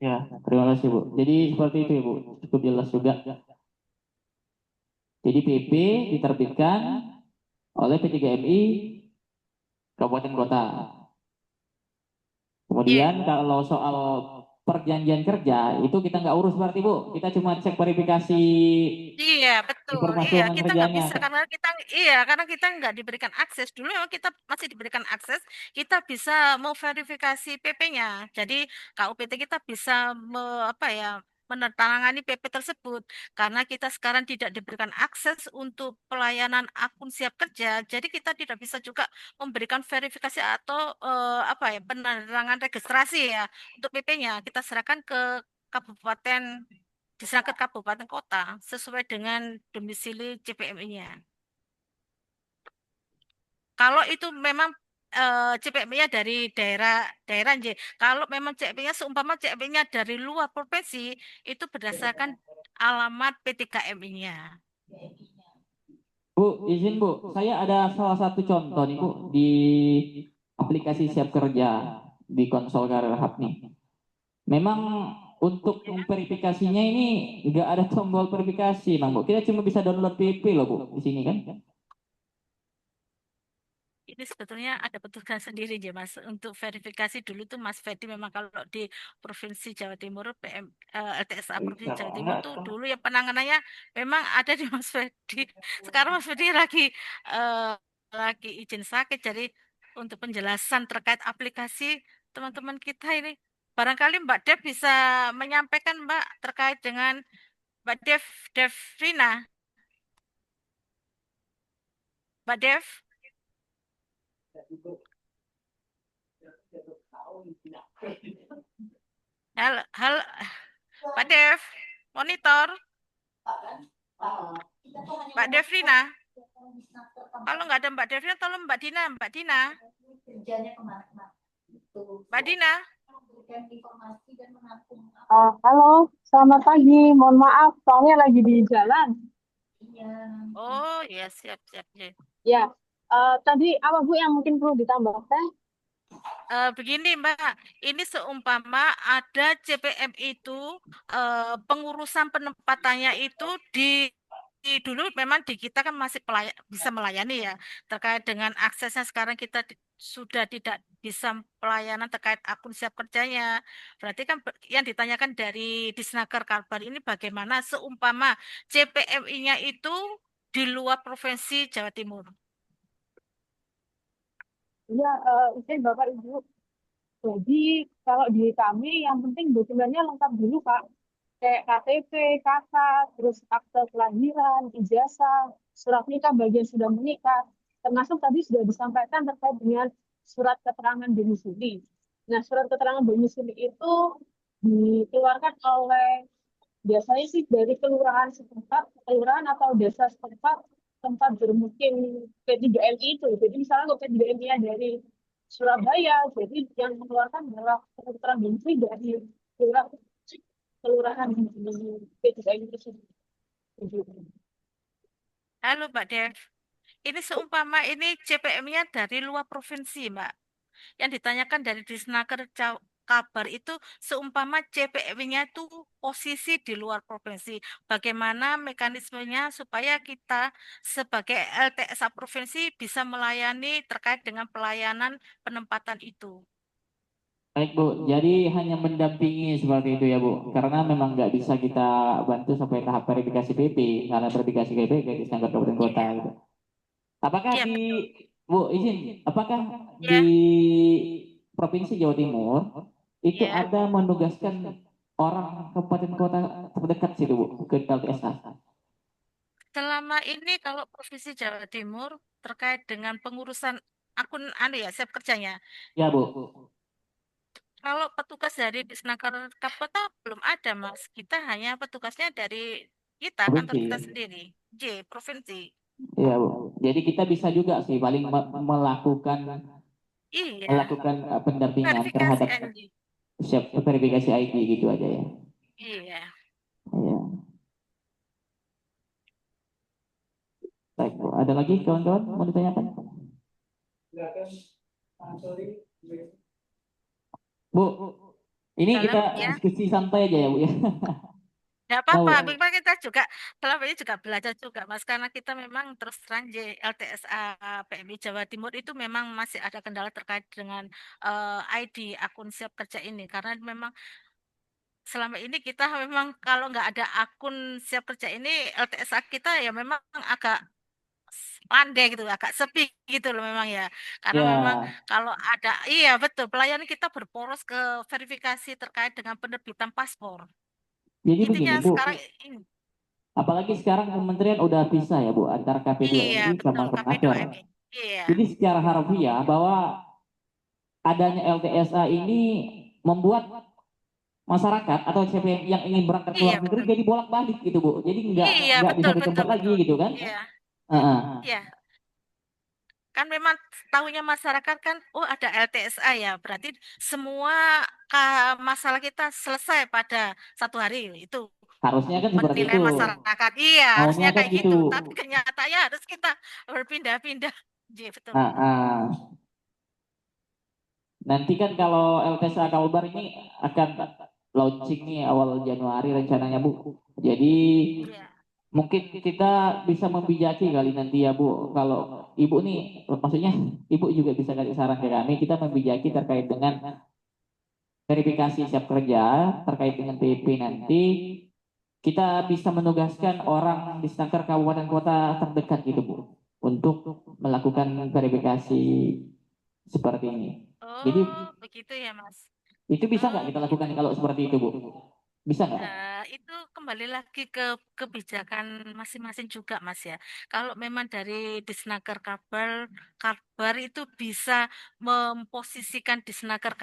ya. Terima kasih Bu. Jadi seperti itu ya Bu. Cukup jelas juga. Jadi PP diterbitkan oleh P3MI Kabupaten Kota. Iya, Kemudian kalau soal perjanjian kerja itu kita nggak urus berarti Bu. Kita cuma cek verifikasi iya betul. informasi Iya, lowongan kita nggak kerjanya. bisa karena kita nggak diberikan akses. Dulu memang kita masih diberikan akses, kita bisa memverifikasi PP-nya. Jadi KUPT kita bisa apa ya menandatangani PP tersebut karena kita sekarang tidak diberikan akses untuk pelayanan akun siap kerja. Jadi kita tidak bisa juga memberikan verifikasi atau apa ya penandatangan registrasi ya untuk PP-nya. Kita serahkan ke kabupaten diserahkan ke kabupaten kota sesuai dengan domisili CPMI-nya. Kalau itu memang CPMI-nya dari daerah J. Kalau memang CPMI-nya seumpama CPMI-nya dari luar provinsi, itu berdasarkan alamat P3MI-nya. Bu, izin Bu, saya ada salah satu contoh nih Bu di aplikasi Siap Kerja di konsol Karir Hub nih. Memang untuk memverifikasinya ini nggak ada tombol verifikasi, Bang Bu. Kita cuma bisa download PP loh Bu di sini kan. Ini sebetulnya ada petugas sendiri ya Mas. Untuk verifikasi dulu tuh Mas Ferdi memang kalau di Provinsi Jawa Timur LTSA Provinsi Jawa Timur tuh dulu yang penanganannya memang ada di Mas Ferdi. Sekarang Mas Ferdi eh, lagi izin sakit jadi untuk penjelasan terkait aplikasi teman-teman kita ini barangkali Mbak Dev bisa menyampaikan Mbak terkait dengan Mbak Devrina. Mbak Dev, halo, halo, Mbak Dev, monitor. Mbak Devrina. Kalau nggak ada Mbak Devrina, tolong Mbak Dina. Mbak Dina. Mbak Dina. Halo, selamat pagi. Mohon maaf, soalnya lagi di jalan. Oh ya siap siap. Ya. Ya, tadi apa Bu yang mungkin perlu ditambahkan? Begini Mbak, ini seumpama ada CPM itu pengurusan penempatannya itu dulu memang di kita kan masih bisa melayani ya terkait dengan aksesnya sekarang kita sudah tidak bisa pelayanan terkait akun siap kerjanya. Berarti kan yang ditanyakan dari Disnaker Kalbar ini bagaimana seumpama CPMI-nya itu di luar provinsi Jawa Timur. Iya, izin Bapak Ibu. Jadi kalau di kami yang penting dokumennya lengkap dulu Pak. Kayak KTP, KK, terus akte kelahiran, ijazah, surat nikah bagi yang sudah menikah. Termasuk tadi sudah disampaikan terkait dengan surat keterangan domisili. Nah, surat keterangan domisili itu dikeluarkan oleh biasanya sih dari kelurahan setempat, kelurahan atau desa setempat tempat bermukim P3MI itu. Jadi misalnya kalau P3MI-nya dari Surabaya, jadi yang mengeluarkan adalah keterangan domisili dari kelurahan di P3MI tersebut. Halo Mbak Dev, ini seumpama ini CPM-nya dari luar provinsi, Mbak. Yang ditanyakan dari Disnaker kabar itu seumpama CPM-nya itu posisi di luar provinsi. Bagaimana mekanismenya supaya kita sebagai LTSA provinsi bisa melayani terkait dengan pelayanan penempatan itu. Baik Bu, jadi hanya mendampingi seperti itu ya Bu, karena memang nggak bisa kita bantu sampai tahap verifikasi PP, karena verifikasi PP kayak di standar kabupaten kota Iya, gitu. Apakah iya di betul. Bu izin, apakah di Ya, Provinsi Jawa Timur itu ya. ada menugaskan orang kabupaten kota terdekat situ Bu ke LTSA? Selama ini kalau Provinsi Jawa Timur terkait dengan pengurusan akun ya, siap kerjanya. Ya Bu, Kalau petugas dari Disnaker Kota belum ada, Mas. Kita hanya petugasnya dari kita, kantor provinsi. kita sendiri. Provinsi. Ya Bu, jadi kita bisa juga sih paling melakukan Iya, pendampingan verifikasi terhadap NG. siap verifikasi ID gitu aja ya. Iya. Ya. Baik, Bu. Ada lagi kawan-kawan mau ditanyakan? Bu, ini kita Dalam ya, diskusi santai aja ya Bu ya. tidak Mau, apa-apa. Memang kita juga selama ini juga belajar juga, Mas. Karena kita memang terus terang LTSA PMI Jawa Timur itu memang masih ada kendala terkait dengan ID akun siap kerja ini. Karena memang selama ini kita memang kalau nggak ada akun siap kerja ini LTSA kita ya memang agak landai gitu, agak sepi gitu loh memang ya. Karena memang ya, kalau ada, iya betul, pelayanan kita berporos ke verifikasi terkait dengan penerbitan paspor. jadi Intinya begini Bu, sekarang ini, apalagi sekarang kementerian udah bisa ya Bu antara iya KP2MI betul, sama Kemenaker. KP2MI. Iya, Jadi secara harfiah bahwa adanya LTSA ini membuat masyarakat atau siapa yang ingin berangkat ke luar iya negeri betul. jadi bolak-balik gitu Bu. Jadi Iya nggak di betul satu betul tempat lagi betul. gitu kan? Iya, Heeh. iya. Kan memang tahunya masyarakat kan, oh ada LTSA ya, berarti semua masalah kita selesai pada satu hari itu. Harusnya kan seperti itu. Penilaian masyarakat. Iya, Maunya harusnya kan kayak gitu. gitu. Tapi kenyataannya harus kita berpindah-pindah. Iya, betul Nah, betul. nanti kan kalau LTSA Kalbar ini akan launching nih awal Januari rencananya Bu. Jadi Iya. mungkin kita bisa membijaki kali nanti ya Bu. Kalau Ibu nih, maksudnya Ibu juga bisa kasih saran ke kami. Kita membijaki terkait dengan verifikasi siap kerja, terkait dengan TP nanti. Kita bisa menugaskan orang di sekitar kabupaten kota terdekat gitu Bu. Untuk melakukan verifikasi seperti ini. Jadi Oh, begitu ya, Mas. itu bisa Oh, nggak kita begitu. lakukan kalau seperti itu Bu? Bisa nggak? Itu kembali lagi ke kebijakan masing-masing juga, Mas ya. Kalau memang dari Disnaker Kabar itu bisa memposisikan Disnaker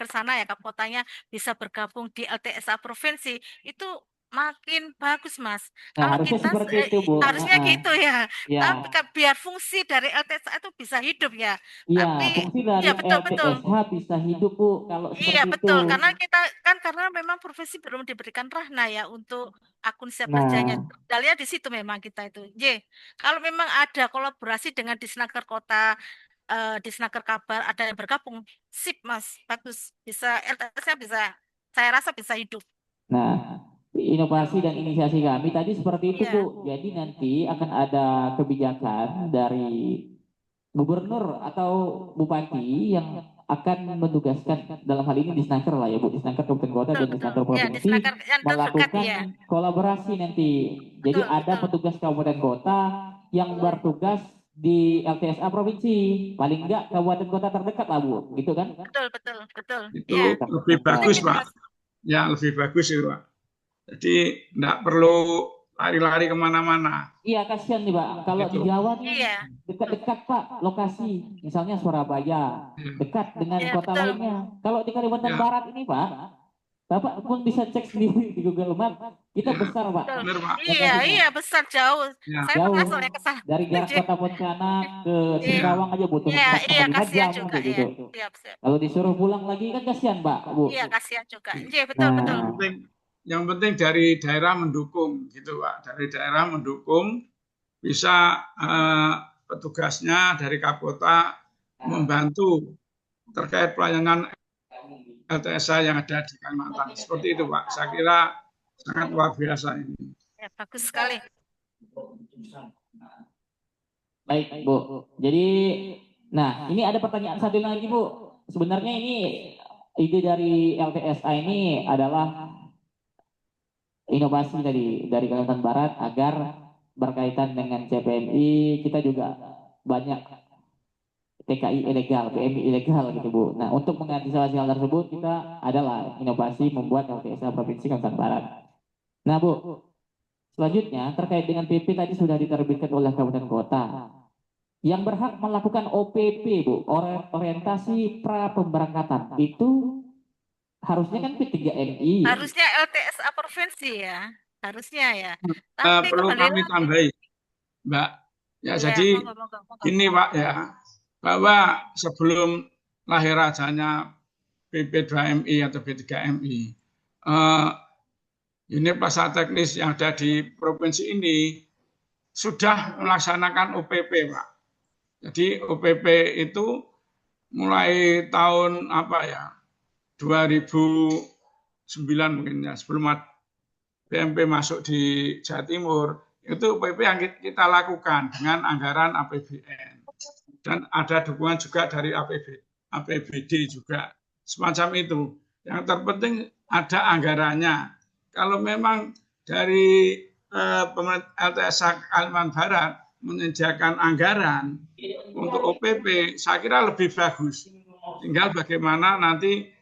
sana ya, kapotanya bisa bergabung di LTSA provinsi, itu makin bagus, Mas. Nah Kalau harusnya kita seperti itu Bu. harusnya gitu ya. Ya, Tapi biar fungsi dari LTSA itu bisa hidup ya. ya Tapi fungsi dari ya betul-betul. LTSH bisa hidup Bu kalau Iya seperti itu. betul, karena kita kan karena memang profesi belum diberikan rahna ya untuk akun siap kerjanya. Nah, Dalilnya di situ memang kita itu. Kalau memang ada kolaborasi dengan Disnaker Kota, Disnaker Kabar, ada yang bergabung, sip Mas, bagus. Bisa LTS-nya bisa, saya rasa bisa hidup. nah, inovasi dan inisiasi kami tadi seperti itu Bu. Iya, Jadi nanti akan ada kebijakan dari gubernur atau bupati yang akan menugaskan dalam hal ini di Disnaker lah ya Bu, Disnaker kabupaten kota betul dan betul. Disnaker Ya, provinsi Disnaker yang terdekat melakukan ya. kolaborasi nanti. Jadi Betul ada betul. petugas kabupaten kota yang bertugas di LTSA provinsi, paling enggak kabupaten kota terdekat lah Bu, gitu kan? Betul betul betul. Itu Iya. lebih Penting bagus, itu Pak. Mas. Ya, lebih bagus itu, Pak. Jadi nggak perlu lari-lari kemana-mana. Iya kasihan nih Pak, kalau di Gitu. Jawa nih Iya. dekat-dekat Pak lokasi, misalnya Surabaya, dekat dengan Iya kota betul. lainnya. Kalau di Kalimantan Ya, Barat ini Pak, Bapak pun bisa cek sendiri di Google Map, kita ya, besar Pak Betul. benar, Pak. Iya, lokasinya. iya besar jauh. Ya, Saya pernah soalnya ke Jauh sana. dari jarak kota Pontianak ke Iya, ya. Singkawang aja butuh iya, 4 iya sampai 5 kasihan jam juga kayak ya. gitu. Siap, siap. Kalau disuruh pulang lagi kan kasihan Pak, Bu. Iya, kasihan juga. Iya, betul, betul. Yang Nah, penting, yang penting dari daerah mendukung, gitu, Pak. Dari daerah mendukung bisa petugasnya dari Kapolta membantu terkait pelayanan LTSA yang ada di Kalimantan. Seperti itu, Pak. Saya kira sangat luar biasa ini. Ya, bagus sekali. Baik, Bu. Jadi, nah ini ada pertanyaan satu lagi, Bu. Sebenarnya ini ide dari LTSA ini adalah inovasi dari Kalimantan Barat agar berkaitan dengan CPMI, kita juga banyak TKI ilegal, PMI ilegal gitu Bu. Nah untuk mengantisipasi hal tersebut kita adalah inovasi membuat LTSA Provinsi Kalimantan Barat. Nah Bu, selanjutnya terkait dengan PP tadi sudah diterbitkan oleh kabupaten kota. Yang berhak melakukan OPP Bu, orientasi pra pemberangkatan itu harusnya kan P3MI. Harusnya LTSA provinsi ya, harusnya ya. Tapi Perlu kembali kami lagi. tambahi, Mbak. Ya, Ya, jadi monggo. ini Pak ya, bahwa sebelum lahir rajanya PP2MI atau P3MI, unit pelaksana teknis yang ada di provinsi ini sudah melaksanakan OPP, Pak. Jadi OPP itu mulai tahun apa ya, 2009 mungkin ya, sebelum BMP masuk di Jawa Timur, itu OPP yang kita lakukan dengan anggaran APBN. Dan ada dukungan juga dari APBD juga, semacam itu. Yang terpenting ada anggarannya. Kalau memang dari pemerintah LTSA Kalimantan Barat menyediakan anggaran untuk OPP, saya kira lebih bagus. Tinggal bagaimana nanti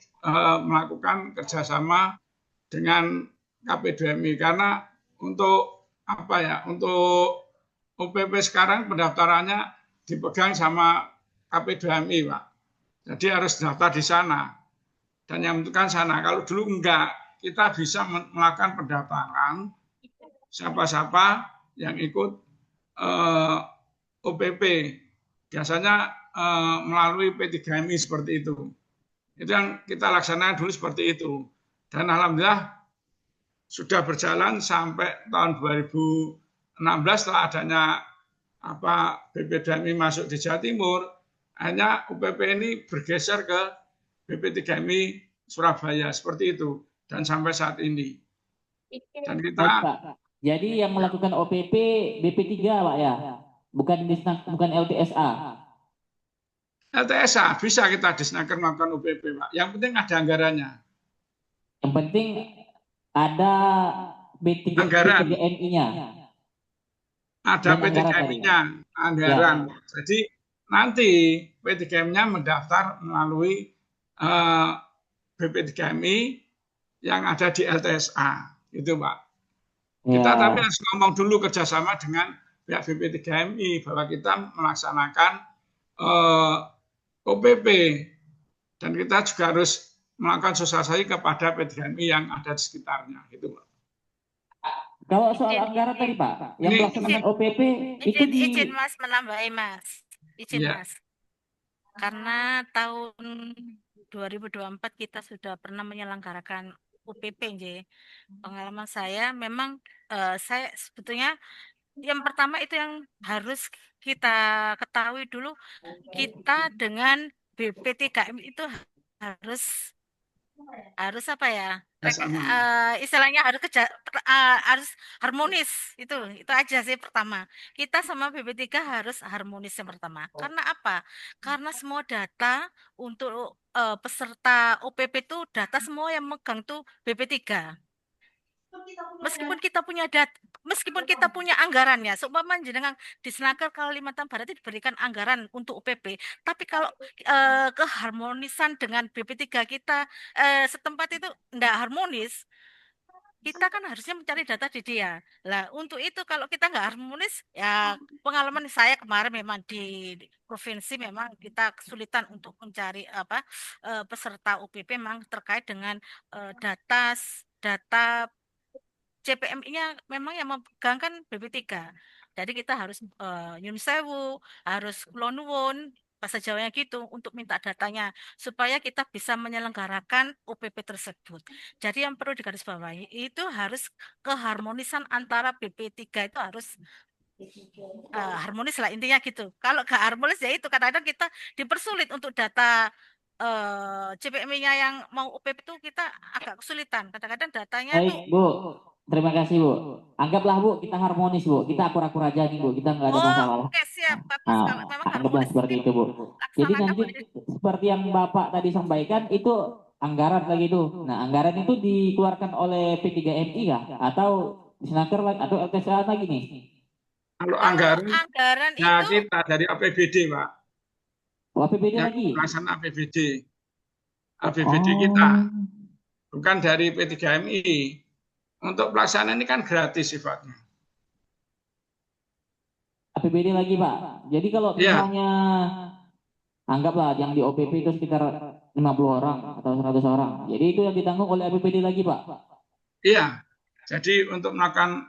melakukan kerjasama dengan KP2MI, karena untuk apa ya, untuk OPP sekarang pendaftarannya dipegang sama KP2MI, Pak. Jadi harus daftar di sana dan yang menentukan sana. Kalau dulu enggak, kita bisa melakukan pendaftaran siapa-siapa yang ikut OPP. Biasanya melalui P3MI seperti itu. Itu yang kita laksanakan dulu seperti itu. Dan alhamdulillah sudah berjalan sampai tahun 2016 setelah adanya BP2MI masuk di Jawa Timur, hanya UPP ini bergeser ke BP3MI Surabaya seperti itu dan sampai saat ini. Dan kita jadi yang melakukan OPP BP3 Pak ya, bukan LTSA. LTSA bisa kita disnaker melakukan OPP, Pak. Yang penting ada anggarannya. Yang penting ada B3MI-nya. Ada P3MI-nya, anggaran. Ya. Jadi nanti P3MI-nya mendaftar melalui BP3MI yang ada di LTSA, itu Pak. Ya. Kita tapi harus ngomong dulu kerjasama dengan pihak BP3MI bahwa kita melaksanakan OPP dan kita juga harus melakukan sosialisasi kepada P3MI yang ada di sekitarnya, gitu Pak. Kalau soal anggaran tadi Pak, yang melaksanakan OPP itu izin Mas menambahi Mas, izin ya. Mas. Karena tahun 2024 kita sudah pernah menyelenggarakan UPP, pengalaman saya memang saya sebetulnya yang pertama itu yang harus kita ketahui dulu, kita dengan BP3MI itu harus apa ya? Istilahnya harus harmonis, itu aja sih pertama. Kita sama BP3 harus harmonis yang pertama. Karena apa? Karena semua data untuk peserta OPP itu data semua yang megang tuh BP3. Meskipun kita punya anggarannya, seumpama jenengan di Senaker Kalimantan Barat itu diberikan anggaran untuk UPP, tapi kalau keharmonisan dengan BP3 kita setempat itu tidak harmonis, kita kan harusnya mencari data di dia. Lah, untuk itu kalau kita nggak harmonis, ya pengalaman saya kemarin memang di provinsi memang kita kesulitan untuk mencari peserta UPP memang terkait dengan data CPMI-nya memang yang memegang kan BP3. Jadi kita harus nyun sewu, harus kulon nuwun, bahasa Jawanya gitu untuk minta datanya supaya kita bisa menyelenggarakan UPP tersebut. Jadi yang perlu digarisbawahi itu harus keharmonisan antara BP3 itu harus harmonis lah intinya gitu. Kalau nggak harmonis ya itu kadang-kadang kita dipersulit untuk data CPMI-nya yang mau UPP itu kita agak kesulitan. Kadang-kadang datanya itu Baik, Bu. Terima kasih, Bu. Anggaplah, Bu, kita harmonis, Bu. Kita akur-akur aja nih, Bu. Kita nggak ada oh masalah. oke siap bagus Nah, kalau memang anggaplah harmonis seperti itu, Bu. Jadi dilaksanakan nanti boleh. seperti yang Bapak tadi sampaikan itu anggaran lagi itu. Nah, anggaran itu dikeluarkan oleh P3MI ya? Atau Disnaker atau LTSA lagi nih? Kalau Kalau anggaran anggaran ya itu kita dari APBD, Pak. Oh, APBD Yang lagi? pelaksanaan APBD. APBD kita, Oh, bukan dari P3MI. Untuk pelaksanaan ini kan gratis sifatnya. APBD lagi, Pak. Jadi kalau Iya, misalnya anggaplah yang di OPP itu sekitar 50 orang atau 100 orang. Jadi itu yang ditanggung oleh APBD lagi, Pak. iya. Jadi untuk melakukan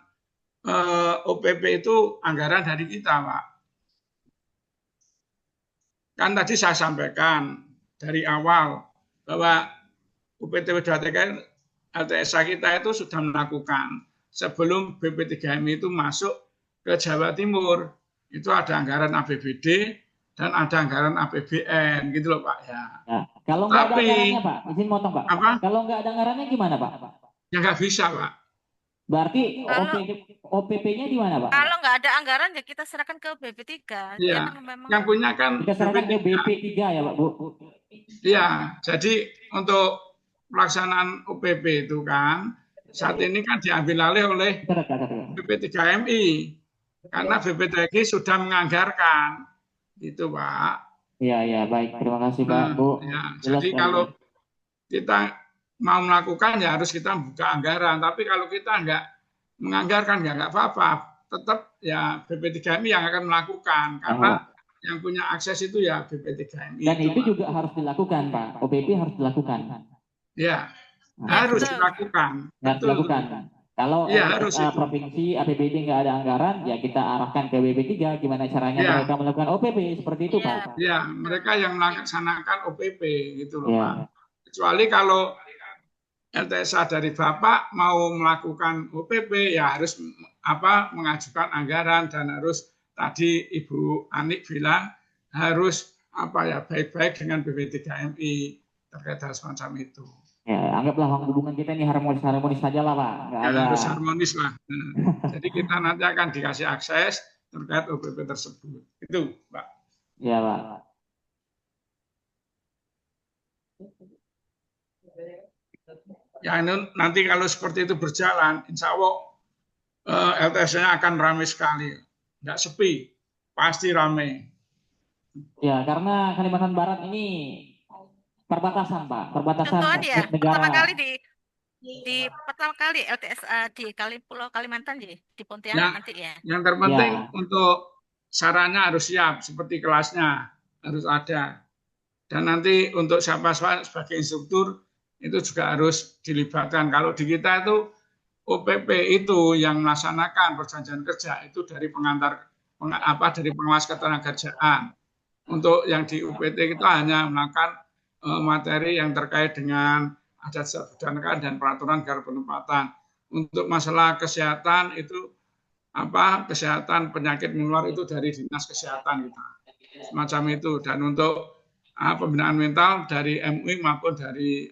OPP itu anggaran dari kita, Pak. Kan tadi saya sampaikan dari awal bahwa UPTW 2TK LTSA kita itu sudah melakukan sebelum BP3MI itu masuk ke Jawa Timur. Itu ada anggaran APBD dan ada anggaran APBN gitu loh Pak ya. Ya, kalau nggak ada Tapi anggarannya, Pak, izin motong, Pak. apa? Kalau nggak ada anggarannya gimana, Pak? Ya nggak bisa Pak. Berarti kalau OPP-nya di mana, Pak? kalau nggak ada anggaran ya kita serahkan ke BP3. Dia Iya, kan memang yang punya kan Kita serahkan ke BP3. BP3 ya, Pak, Bu. Iya, jadi untuk pelaksanaan OPP itu kan saat ini kan diambil alih oleh BP3MI karena BP3MI sudah menganggarkan itu Pak. Iya, iya, baik. Terima kasih, Pak, Bu. Ya, Jelas jadi sekali. kalau kita mau melakukan ya harus kita buka anggaran. Tapi kalau kita nggak menganggarkan ya nggak apa-apa. Tetap ya BP3MI yang akan melakukan karena yang punya akses itu ya BP3MI. Dan itu juga harus dilakukan, Pak. OPP harus dilakukan. Ya, ya harus betul. dilakukan. Harus Betul. dilakukan. Kalau Iya, harus itu. provinsi APBD nggak ada anggaran, ya kita arahkan ke BP3. Gimana caranya Iya. mereka melakukan OPP seperti itu, Iya. Pak. Ya, mereka yang melaksanakan OPP gitu loh, Iya. Pak. Kecuali kalau LTSA dari Bapak mau melakukan OPP ya harus mengajukan anggaran dan harus tadi Ibu Anik bilang harus baik-baik dengan BP3MI terkait hal semacam itu. Ya, anggaplah hubungan kita ini harmonis saja lah, Pak. Nggak Ya, ada. harus harmonis lah. Jadi kita nanti akan dikasih akses terkait OPP tersebut. Itu, Pak. Ya, Pak. Ya, nanti kalau seperti itu berjalan, insya Allah LTS-nya akan ramai sekali. Nggak sepi, pasti ramai. Ya, karena Kalimantan Barat ini perbatasan, Pak. Perbatasan Contohan ya, negara. pertama kali LTSA di Pulau Kalimantan ya, di Pontianak Ya, nanti ya. yang terpenting Ya. untuk sarannya harus siap, seperti kelasnya harus ada. Dan nanti untuk siapa sebagai instruktur itu juga harus dilibatkan. Kalau di kita itu OPP itu yang melaksanakan perjanjian kerja itu dari dari pengawas ketenagakerjaan. Untuk yang di UPT kita hanya melakukan materi yang terkait dengan adat budaya dan peraturan negara penempatan. Untuk masalah kesehatan itu kesehatan penyakit menular itu dari dinas kesehatan kita. Semacam itu. Dan untuk pembinaan mental dari MUI maupun dari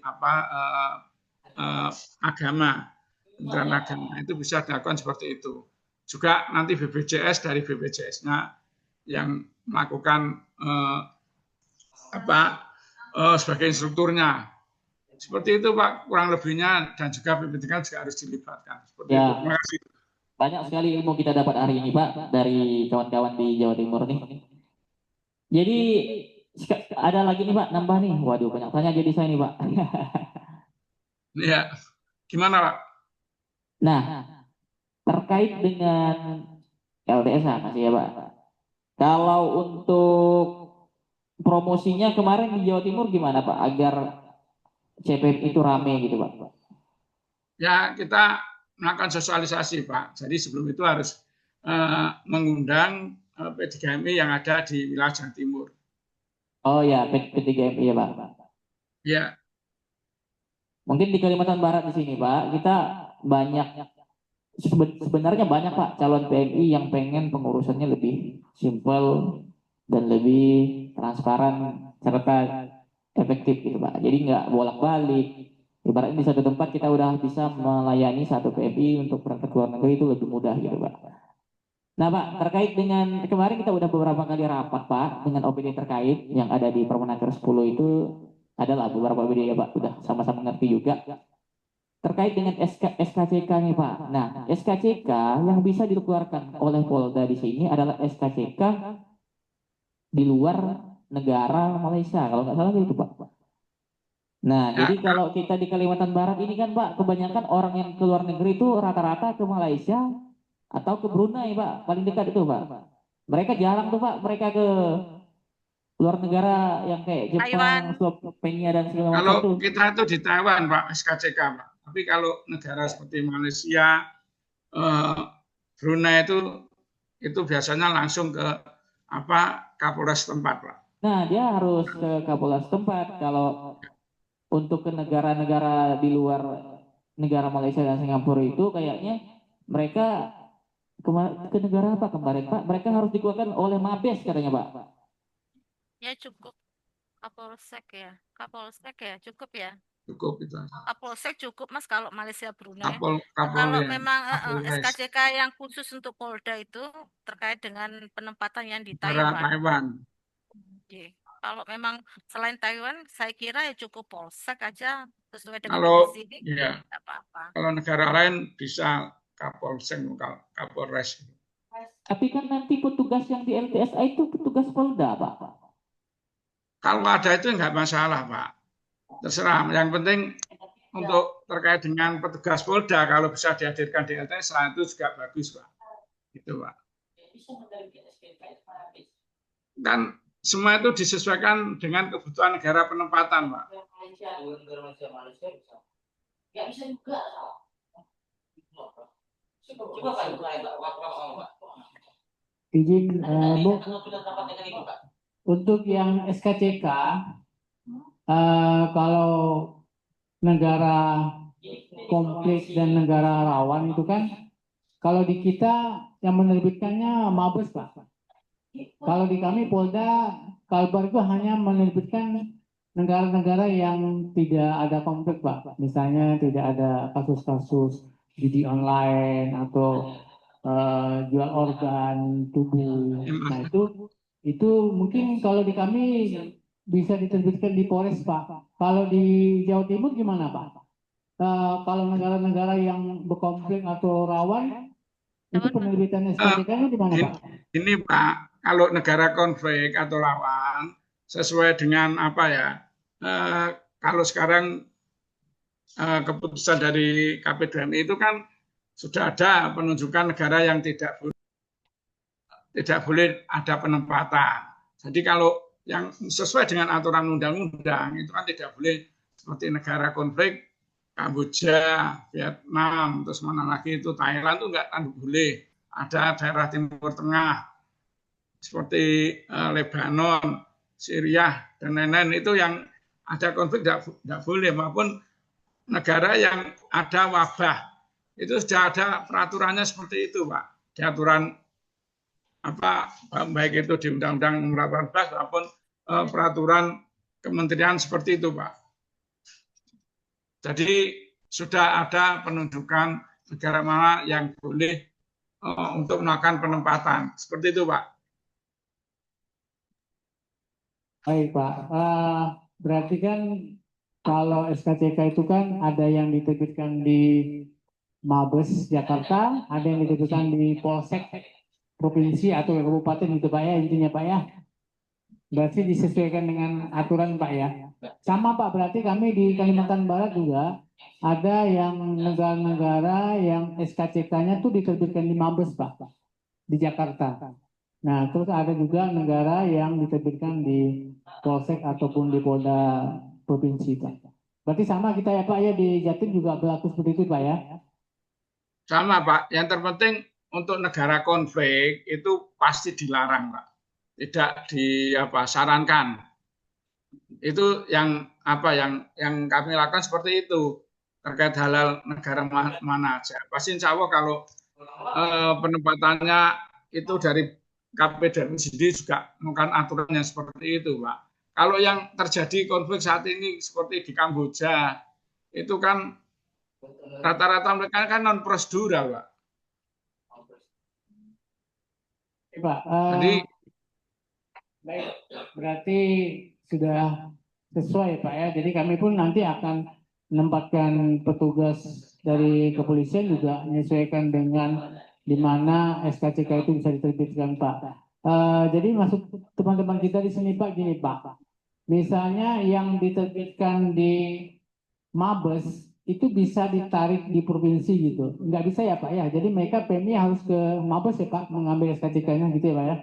agama, Kementerian Agama itu bisa dilakukan seperti itu. Juga nanti BPJS dari BPJS-nya yang melakukan sebagai instrukturnya. Seperti itu Pak, kurang lebihnya, dan juga BPTK juga harus dilibatkan. Seperti Ya. itu. Terima kasih. Banyak sekali ilmu kita dapat hari ini, Pak, dari kawan-kawan di Jawa Timur nih. Jadi ada lagi nih Pak, nambah nih. Waduh, banyak tanya jadi saya nih Pak. Ya, gimana Pak? Nah, terkait dengan LTSA masih ya Pak. Kalau untuk promosinya kemarin di Jawa Timur gimana Pak, agar CPM itu rame gitu Pak? Ya, kita melakukan sosialisasi Pak. Jadi sebelum itu harus mengundang P3MI yang ada di wilayah Jawa Timur. Oh ya, P3MI ya Pak. Ya. Mungkin di Kalimantan Barat di sini Pak, kita banyak Sebenarnya banyak Pak calon PMI yang pengen pengurusannya lebih simpel dan lebih transparan serta efektif gitu Pak. Jadi nggak bolak-balik. Ibaratnya di satu tempat kita udah bisa melayani satu PMI untuk berangkat ke luar negeri itu lebih mudah gitu Pak. Nah Pak, terkait dengan kemarin kita udah beberapa kali rapat Pak dengan OPD terkait yang ada di Permenaker 10 itu adalah beberapa OPD ya Pak, udah sama-sama ngerti juga terkait dengan SKCK nih Pak. Nah, SKCK yang bisa dikeluarkan oleh Polda di sini adalah SKCK di luar negara Malaysia, kalau nggak salah gitu Pak. Nah, Ya, jadi kalau kita di Kalimantan Barat ini kan Pak, kebanyakan orang yang ke luar negeri itu rata-rata ke Malaysia atau ke Brunei Pak, paling dekat itu Pak. Mereka jarang tuh Pak, mereka ke luar negara yang kayak Taiwan. Jepang, Slovenia dan segala macam kalau tuh. kita itu di Taiwan Pak, SKCK Pak. Tapi kalau negara seperti Malaysia, Brunei itu biasanya langsung ke Kapolres tempat Pak. Nah, dia harus ke Kapolres tempat. Kalau untuk ke negara-negara di luar negara Malaysia dan Singapura itu kayaknya mereka ke negara apa kemarin Pak? Mereka harus dikeluarkan oleh Mabes katanya Pak. Ya cukup. Kapolsek ya, cukup ya. Cukup itu. Kapolsek cukup Mas kalau Malaysia Brunei. Kapol Kalau ya, memang Kapolres SKCK yang khusus untuk Polda itu terkait dengan penempatan yang di negara Taiwan. Taiwan. Oke. Kalau memang selain Taiwan, saya kira ya cukup Polsek aja sesuai dengan Kalau divisi ini, ya, nggak apa-apa. kalau negara lain bisa Kapolsek, Kapolres. Tapi kan nanti petugas yang di LTSA itu petugas Polda Pak. Kalau ada itu nggak masalah Pak. Terserah. Yang penting untuk terkait dengan petugas Polda kalau bisa dihadirkan di LTSA itu juga bagus Pak. Gitu Pak. Kan semua itu disesuaikan dengan kebutuhan negara penempatan Pak. Nggak bisa juga. Izin Bu, untuk yang SKCK, kalau negara konflik dan negara rawan itu kan, kalau di kita yang menerbitkannya Mabes Pak. Kalau di kami Polda, Kalbar itu hanya menerbitkan negara-negara yang tidak ada konflik Pak. Misalnya tidak ada kasus-kasus judi online atau jual organ tubuh. Nah itu mungkin kalau di kami bisa diterbitkan di Polres Pak. Kalau di Jawa Timur gimana Pak? Kalau negara-negara yang berkonflik atau rawan itu penerbitan SKCK-nya di mana Pak? Ini Pak, kalau negara konflik atau lawan sesuai dengan apa ya? Kalau sekarang keputusan dari KP2MI itu kan sudah ada penunjukan negara yang tidak boleh ada penempatan. Jadi kalau yang sesuai dengan aturan undang-undang itu kan tidak boleh seperti negara konflik Kamboja, Vietnam, terus mana lagi itu Thailand itu nggak boleh. Ada daerah Timur Tengah seperti Lebanon, Syria dan lain-lain itu yang ada konflik tidak boleh, maupun negara yang ada wabah itu sudah ada peraturannya seperti itu Pak. Di aturan baik itu di Undang-Undang Nomor 18 maupun peraturan kementerian seperti itu Pak. Jadi sudah ada penunjukan negara mana yang boleh untuk melakukan penempatan. Seperti itu Pak. Baik Pak, berarti kan kalau SKCK itu kan ada yang diterbitkan di Mabes Jakarta, ada yang diterbitkan di Polsek provinsi atau kabupaten gitu Pak ya, intinya Pak ya. Berarti disesuaikan dengan aturan Pak ya. Sama Pak, berarti kami di Kalimantan Barat juga ada yang negara-negara yang SKCK-nya tuh diterbitkan di Mabes Pak, di Jakarta. Nah, terus ada juga negara yang diterbitkan di Polsek ataupun di Polda provinsi Pak. Berarti sama kita ya Pak ya, di Jatim juga berlaku seperti itu Pak ya. Sama Pak, yang terpenting untuk negara konflik itu pasti dilarang Pak. Tidak disarankan. Itu yang kami lakukan seperti itu. terkait halal negara mana aja. Pasti insya Allah kalau penempatannya itu dari KPDM sendiri juga melakukan aturannya seperti itu, Pak. Kalau yang terjadi konflik saat ini seperti di Kamboja, itu kan rata-rata mereka kan non prosedural, Pak. Pak, Jadi baik, berarti sudah sesuai Pak ya. Jadi kami pun nanti akan menempatkan petugas dari kepolisian juga menyesuaikan dengan di mana SKCK itu bisa diterbitkan Pak. Jadi masuk teman-teman kita di sini Pak, gini Pak. Misalnya yang diterbitkan di Mabes itu bisa ditarik di provinsi gitu. Nggak bisa ya Pak ya. Jadi mereka PMI harus ke Mabes ya Pak mengambil SKCK-nya gitu ya Pak ya.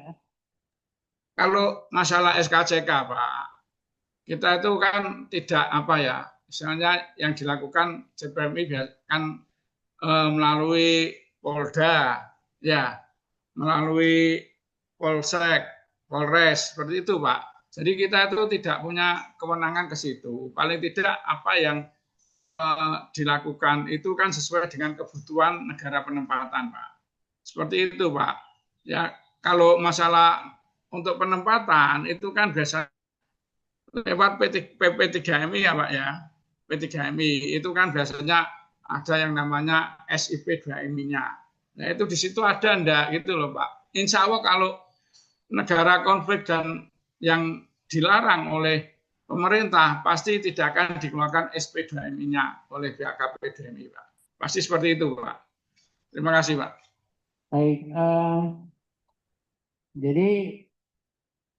kalau masalah SKCK, Pak, kita itu kan tidak apa ya, misalnya yang dilakukan CPMI kan melalui Polda, ya, melalui Polsek, Polres, seperti itu, Pak. Jadi kita itu tidak punya kewenangan ke situ. Paling tidak apa yang dilakukan itu kan sesuai dengan kebutuhan negara penempatan, Pak. Seperti itu, Pak. Ya, kalau masalah untuk penempatan itu kan biasa lewat PP3MI ya Pak ya. P3MI itu kan biasanya ada yang namanya SIP 2MI-nya. Nah itu di situ ada enggak gitu loh Pak. Insya Allah kalau negara konflik dan yang dilarang oleh pemerintah pasti tidak akan dikeluarkan SP 2MI-nya oleh pihak KPDMI Pak. Pasti seperti itu Pak. Terima kasih Pak. Baik, jadi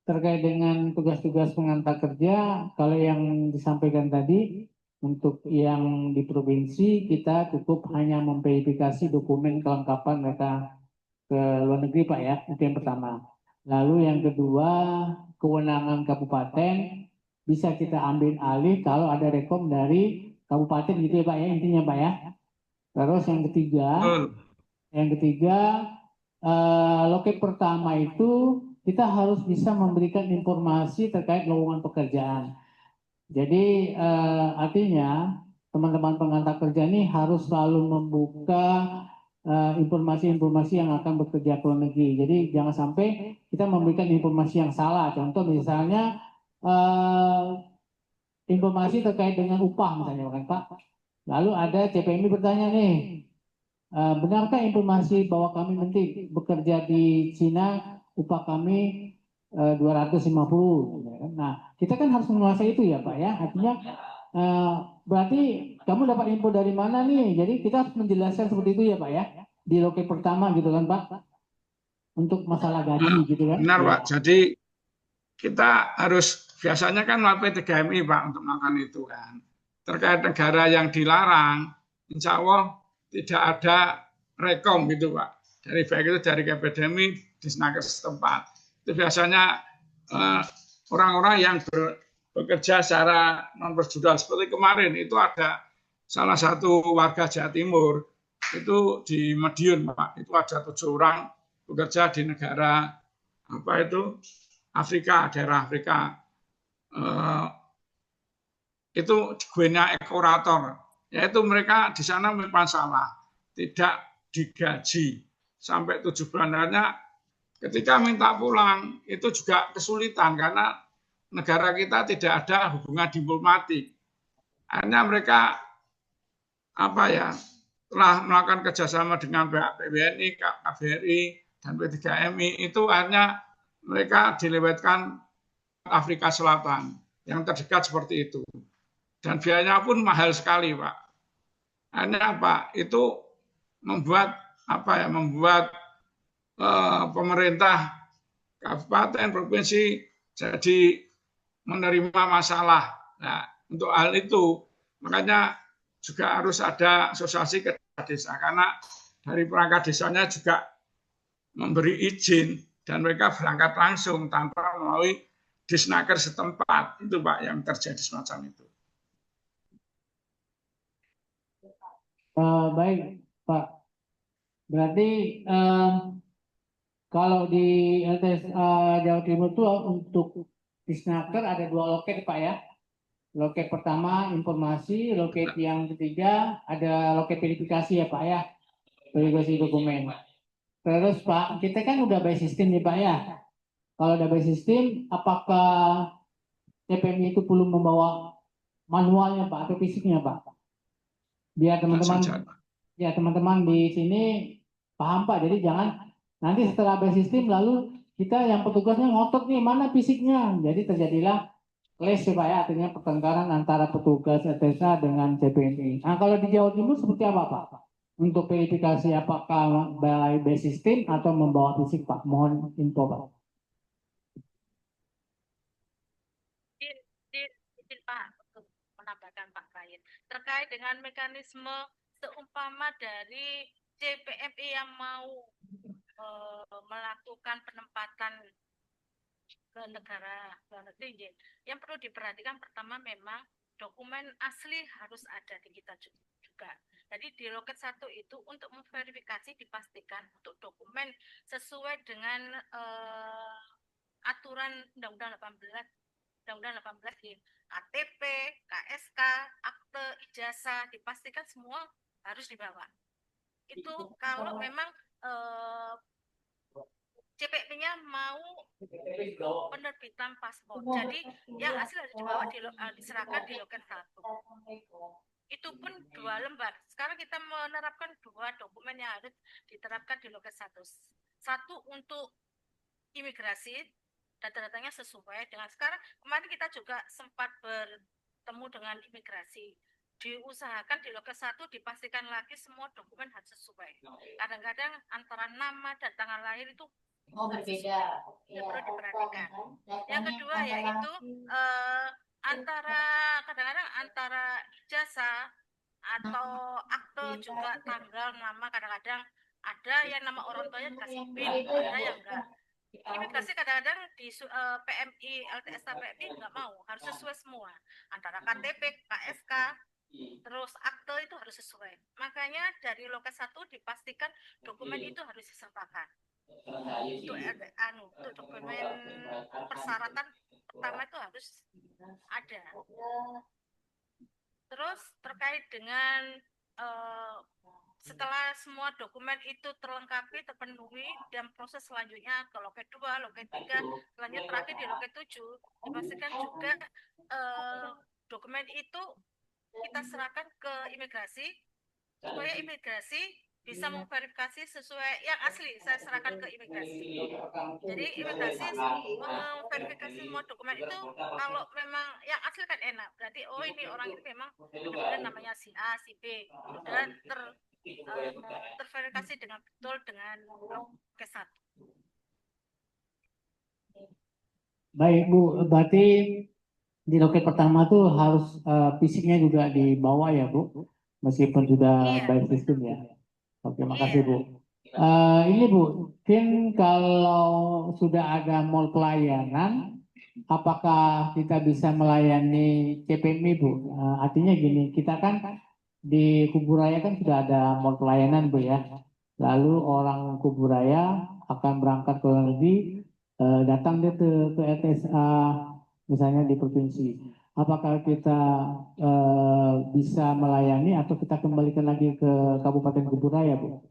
terkait dengan tugas-tugas pengantar kerja, kalau yang disampaikan tadi, untuk yang di provinsi kita cukup hanya memverifikasi dokumen kelengkapan mereka ke luar negeri Pak ya, itu yang pertama. Lalu yang kedua, kewenangan kabupaten bisa kita ambil alih kalau ada rekom dari kabupaten gitu ya Pak ya, intinya Pak ya. Terus yang ketiga, loket pertama itu kita harus bisa memberikan informasi terkait lowongan pekerjaan. Jadi artinya teman-teman pengantar kerja ini harus selalu membuka informasi-informasi yang akan bekerja ke luar negeri. Jadi jangan sampai kita memberikan informasi yang salah. Contoh misalnya informasi terkait dengan upah misalnya kan Pak. Lalu ada CPMI bertanya nih, benarkah informasi bahwa kami nanti bekerja di Cina upah kami 250? Nah, kita kan harus menguasai itu ya Pak ya. Artinya berarti kamu dapat info dari mana nih? Jadi kita harus menjelaskan seperti itu ya Pak ya. Di loket pertama gitu kan Pak. Untuk masalah gaji gitu kan. Benar ya. Pak. Jadi kita harus biasanya kan melalui P3MI Pak untuk melakukan itu kan. Terkait negara yang dilarang, insya Allah tidak ada rekom gitu Pak. Dari baik itu dari KPDMI, Disnaker setempat. Itu biasanya orang-orang yang bekerja secara non prosedural. Seperti kemarin itu ada salah satu warga Jawa Timur itu di Madiun Pak. Itu ada 7 orang bekerja di negara apa itu Afrika, daerah Afrika. Itu guenya ekurator, yaitu mereka di sana bermasalah, tidak digaji sampai 7 bulan. Hanya ketika minta pulang itu juga kesulitan karena negara kita tidak ada hubungan diplomatik. Hanya mereka apa ya telah melakukan kerjasama dengan PBNI, KBRI, dan P3MI itu hanya mereka dilewatkan Afrika Selatan yang terdekat seperti itu. Dan biayanya pun mahal sekali, Pak. Hanya apa? Itu membuat apa ya? Membuat pemerintah kabupaten provinsi jadi menerima masalah. Nah, untuk hal itu makanya juga harus ada asosiasi ke desa karena dari perangkat desanya juga memberi izin dan mereka berangkat langsung tanpa melalui Disnaker setempat. Itu Pak yang terjadi semacam itu. Baik Pak, berarti kalau di LTS Jawa Timur itu untuk Disnaker ada 2 loket Pak ya. Loket pertama informasi, loket yang ketiga ada loket verifikasi ya Pak ya, verifikasi dokumen. Terus Pak, kita kan udah by system nih Pak ya. Kalau udah by system, apakah TPM itu perlu membawa manualnya Pak atau fisiknya Pak? Biar teman-teman di sini paham Pak. Jadi jangan nanti setelah by system lalu kita yang petugasnya ngotot nih mana fisiknya. Jadi terjadilah clash ya Pak ya, artinya pertengkaran antara petugas LTSA dengan CPNI. Nah kalau di Jawa Timur seperti apa Pak? Untuk verifikasi apakah by system atau membawa fisik Pak? Mohon info Pak. Izin Pak untuk menambahkan Pak Ryan terkait dengan mekanisme seumpama dari CPMI yang mau melakukan penempatan ke negara luar negeri. Yang perlu diperhatikan pertama memang dokumen asli harus ada di kita juga. Jadi di loket 1 itu untuk memverifikasi dipastikan untuk dokumen sesuai dengan aturan Undang-Undang 18 di KTP, KSK, akte, ijazah dipastikan semua harus dibawa. Itu kalau memang CPP-nya mau penerbitan paspor. Jadi yang asli harus dibawa diserahkan di loket 1. Itu pun 2 lembar. Sekarang kita menerapkan 2 dokumen yang harus diterapkan di loket 1. 1 untuk imigrasi, data-datanya sesuai dengan sekarang. Kemarin kita juga sempat bertemu dengan imigrasi. Diusahakan di loket 1 dipastikan lagi semua dokumen harus sesuai. Kadang-kadang antara nama dan tanggal lahir itu berbeda. Ya, perlu diperhatikan. Yang kedua yaitu kadang-kadang antara ijazah atau akte juga tanggal nama, kadang-kadang ada yang nama orang tuanya dikasih PIN, ada yang enggak. Imigrasi kadang-kadang di PMI, LTSA PMI nggak mau, harus sesuai semua antara KTP, KSK, terus akte itu harus sesuai. Makanya dari loket 1 dipastikan dokumen itu harus disertakan. Untuk dokumen persyaratan pertama itu harus ada. Terus terkait dengan setelah semua dokumen itu terlengkapi, terpenuhi, dan proses selanjutnya ke loket 2, loket 3, selanjutnya terakhir di loket 7, dipastikan juga dokumen itu kita serahkan ke imigrasi, supaya imigrasi bisa memverifikasi sesuai yang asli, saya serahkan ke imigrasi. Jadi imigrasi memverifikasi semua dokumen itu, kalau memang yang asli kan enak, berarti oh ini orang ini memang benar-benar namanya si A, si B, sudah terverifikasi dengan betul dengan loket 1. Baik Bu, berarti di loket pertama tuh harus fisiknya juga dibawa ya Bu, meskipun sudah by system ya. Oke, makasih Bu. Ini Bu, mungkin kalau sudah ada mall pelayanan, apakah kita bisa melayani CPMI Bu? Artinya gini, kita kan di Kuburaya kan sudah ada mall pelayanan Bu ya. Lalu orang Kuburaya akan berangkat ke luar negeri, datang dia ke LTSA misalnya di provinsi. Apakah kita bisa melayani atau kita kembalikan lagi ke Kabupaten Kuburaya Bu?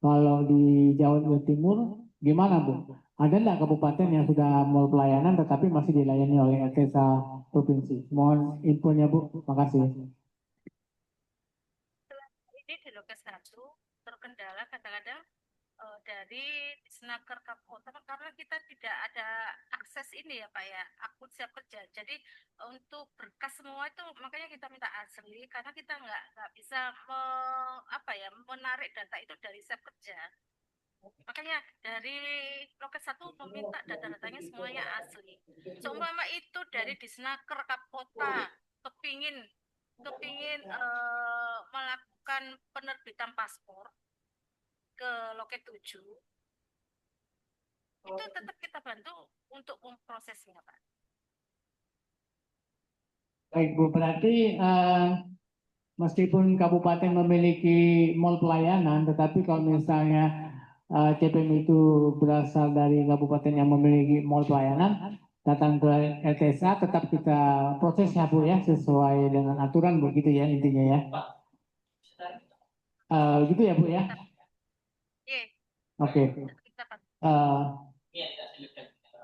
Kalau di Jawa Timur gimana Bu? Ada nggak kabupaten yang sudah mall pelayanan tetapi masih dilayani oleh LTSA provinsi? Mohon infonya Bu, makasih. Ini di loket 1 terkendala kadang-kadang dari Snaker Kota, karena kita tidak ada akses ini ya Pak ya, akun siap kerja. Jadi untuk berkas semua itu makanya kita minta asli, karena kita nggak bisa menarik data itu dari siap kerja. Makanya dari loket 1 meminta data-datanya semuanya asli. Seumpama itu dari Disnaker Kota kepingin melakukan penerbitan paspor ke loket 7, itu tetap kita bantu untuk memprosesnya Pak. Baik Bu, berarti meskipun kabupaten memiliki mall pelayanan, tetapi kalau misalnya CPM itu berasal dari kabupaten yang memiliki mall pelayanan, datang ke LTSA tetap kita proses ya Bu ya sesuai dengan aturan begitu ya intinya ya. Gitu ya Bu ya. Iya, Oke. kita, Pak.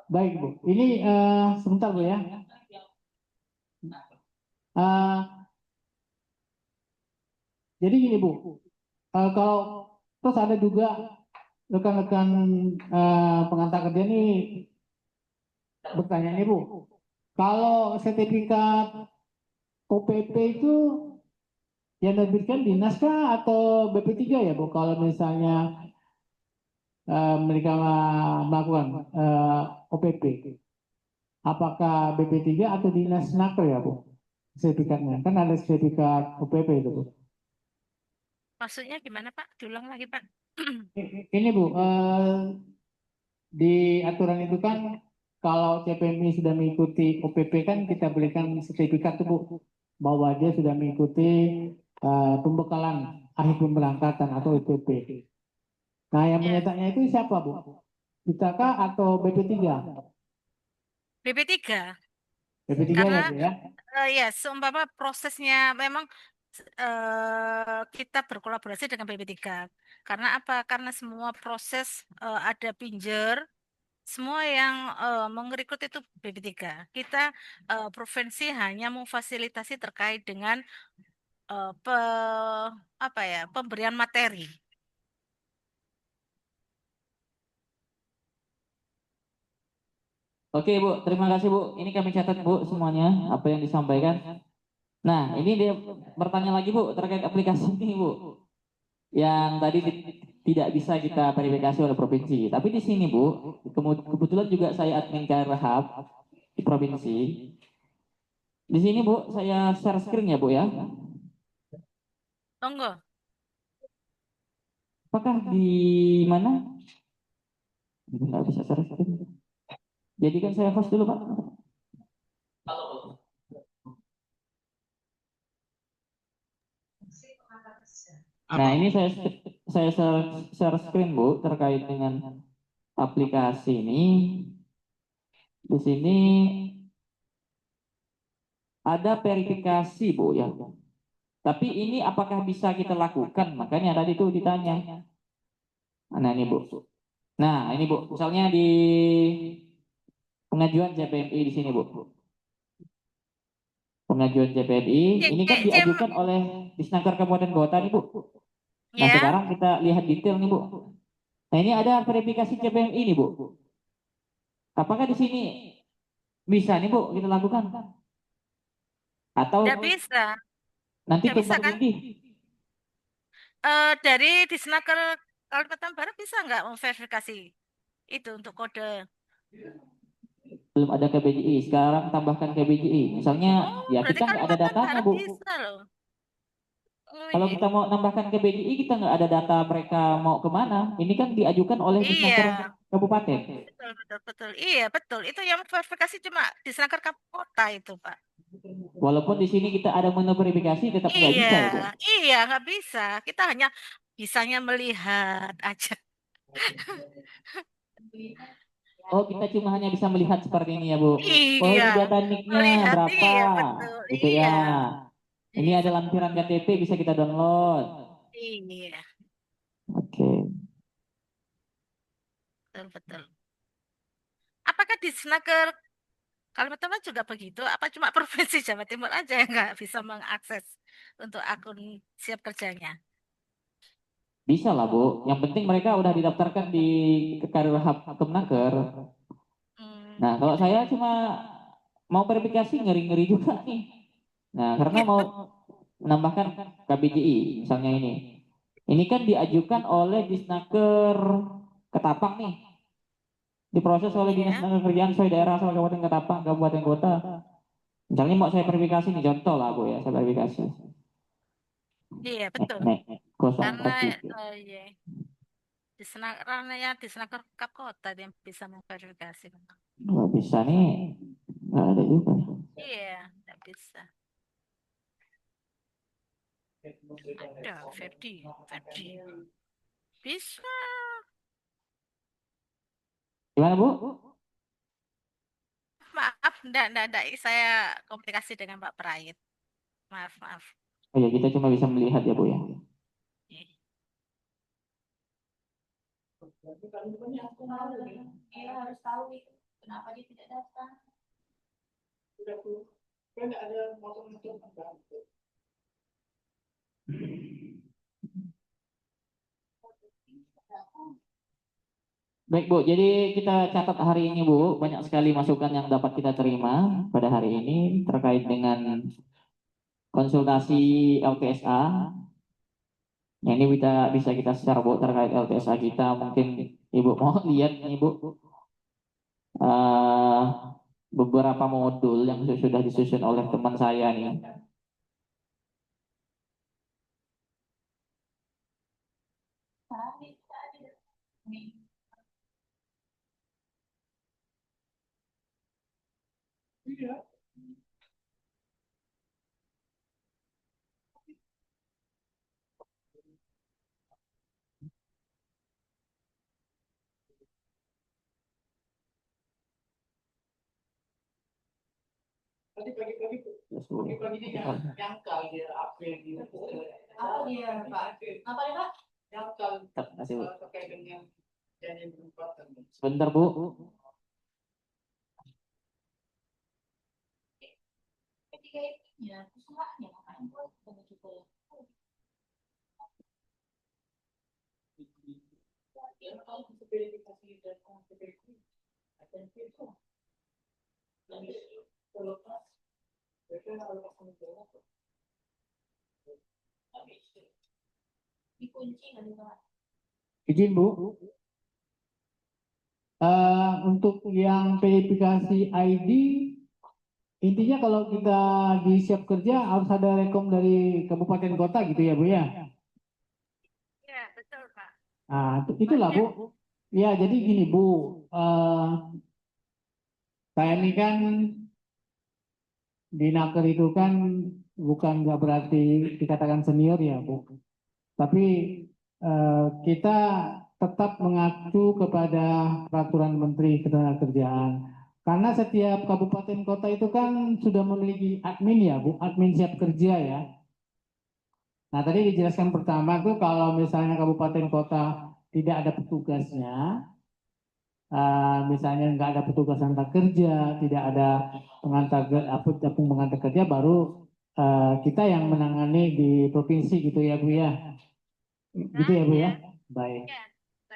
Baik Bu. Ini sebentar Bu ya. Jadi gini Bu. Kalau terus ada juga rekan-rekan pengantar kerja nih bertanya nih Bu. Kalau sertifikat OPP itu yang nerbitkan dinas kah atau BP3 ya Bu? Kalau misalnya mereka melakukan OPP, apakah BP3 atau dinas naker ya Bu? Sertifikatnya kan ada sertifikat OPP itu Bu. Maksudnya gimana Pak? Diulang lagi Pak. Ini Bu, di aturan itu kan kalau CPMI sudah mengikuti OPP kan kita berikan sertifikat tuh Bu bahwa dia sudah mengikuti pembekalan akhir pemberangkatan atau OPP. Nah yang Ya, menyetaknya itu siapa Bu? Kita kah atau BP3? BP3. BP3 ya Karena Bu ya? ya seumpama prosesnya memang kita berkolaborasi dengan BP3. Karena apa? Karena semua proses ada pinjer, semua yang mengrekrut itu BP3. Kita provinsi hanya memfasilitasi terkait dengan eh, pe, apa ya, pemberian materi. Oke Bu, terima kasih Bu. Ini kami catat Bu semuanya apa yang disampaikan. Nah, ini dia bertanya lagi Bu terkait aplikasi ini Bu. Yang tadi tidak bisa kita verifikasi oleh provinsi. Tapi di sini Bu, kebetulan juga saya admin KRHAB di provinsi. Di sini Bu, saya share screen ya Bu ya. Monggo. Apakah di mana? Nggak bisa share screen. Jadi kan saya host dulu Pak. Nah ini saya share screen Bu terkait dengan aplikasi ini. Di sini ada verifikasi Bu ya. Tapi ini apakah bisa kita lakukan? Makanya tadi itu ditanya. Nah ini Bu. Nah ini Bu, misalnya di pengajuan CPMI di sini Bu. Pengajuan CPMI ini kan Cem, diajukan oleh Disnaker Kabupaten Kota nih Bu. Nah ya. sekarang kita lihat detail nih Bu. Nah ini ada verifikasi CPMI nih Bu. Apakah di sini bisa nih Bu kita lakukan? Atau Nggak bisa. nanti Nggak bisa tumpang kan? tindih? Dari Disnaker Kalimantan Barat bisa nggak memverifikasi itu untuk kode? Belum ada KBJI. Sekarang tambahkan KBJI. Misalnya Oh, ya berarti kita nggak ada Kalimantan datanya Barat Bu. bisa loh. Oh Kalau iya. kita mau nambahkan KBJI kita nggak ada data mereka mau kemana. Ini kan diajukan oleh Iya, Disnaker Kabupaten. betul, betul, betul. Iya, betul. Itu yang verifikasi cuma Disnaker Kota itu, Pak. Walaupun di sini kita ada menu verifikasi tetap nggak Iya, bisa ya Bu. iya, nggak bisa. Kita hanya bisanya melihat aja. Oh kita cuma hanya bisa melihat seperti ini ya Bu. Oh Iya, ini data NIK-nya melihat, berapa iya, betul. gitu Iya, ya. Ini iya, ada lampiran KTP bisa kita download. iya, Oke. betul, betul. Apakah Disnaker Kalimantan Barat juga begitu? Apa cuma Provinsi Jawa Timur aja yang nggak bisa mengakses untuk akun siap kerjanya? Bisa lah Bu. Yang penting mereka udah didaftarkan di Karir Hub Kemnaker. Nah kalau Gitu saya ya. cuma mau verifikasi ngeri-ngeri juga nih. Nah karena mau menambahkan KBJI misalnya ini. Ini kan diajukan oleh Disnaker Ketapang nih. Diproses oleh Dinas Iya, Tenaga Kerjaan sesuai daerah asal Kabupaten Ketapang, Kabupaten Kota. Misalnya mau saya verifikasi nih contoh lah Bu ya, saya verifikasi. iya betul. Nek, Karena 043. iya. Karena ya di Senaker Kap Kota yang bisa memverifikasi. Nggak bisa nih, nggak ada juga. Iya, tidak bisa. Ada, Ferdi. Bisa. Gimana Bu? enggak. Saya komunikasi dengan Pak Prayit. Maaf. Oh ya, kita cuma bisa melihat ya Bu ya. Dia harus tahu itu kenapa dia tidak datang. Baik Bu, jadi kita catat hari ini Bu, banyak sekali masukan yang dapat kita terima pada hari ini terkait dengan konsultasi LTSA. Nah, ini bisa kita share Bu terkait LTSA kita. Mungkin Ibu mau lihat nih Bu, eh, beberapa modul yang sudah disusun oleh teman saya nih. Terima kasih Bu. Sebentar Bu. Izin Bu, untuk yang verifikasi ID, intinya kalau kita di siap kerja harus ada rekom dari kabupaten kota gitu ya Bu ya. Ya, betul Pak. Nah, itulah Bu. Ya, jadi gini Bu, saya ini kan di Naker itu kan bukan nggak berarti dikatakan senior ya Bu. Tapi kita tetap mengacu kepada peraturan Menteri Ketenagakerjaan. Karena setiap kabupaten kota itu kan sudah memiliki admin ya Bu, admin siap kerja ya. Nah tadi dijelaskan pertama tuh kalau misalnya kabupaten kota tidak ada petugasnya, misalnya nggak ada petugas antar kerja, tidak ada pengantar kerja, baru kita yang menangani di provinsi gitu ya Bu ya. Gitu ya Bu ya. Baik.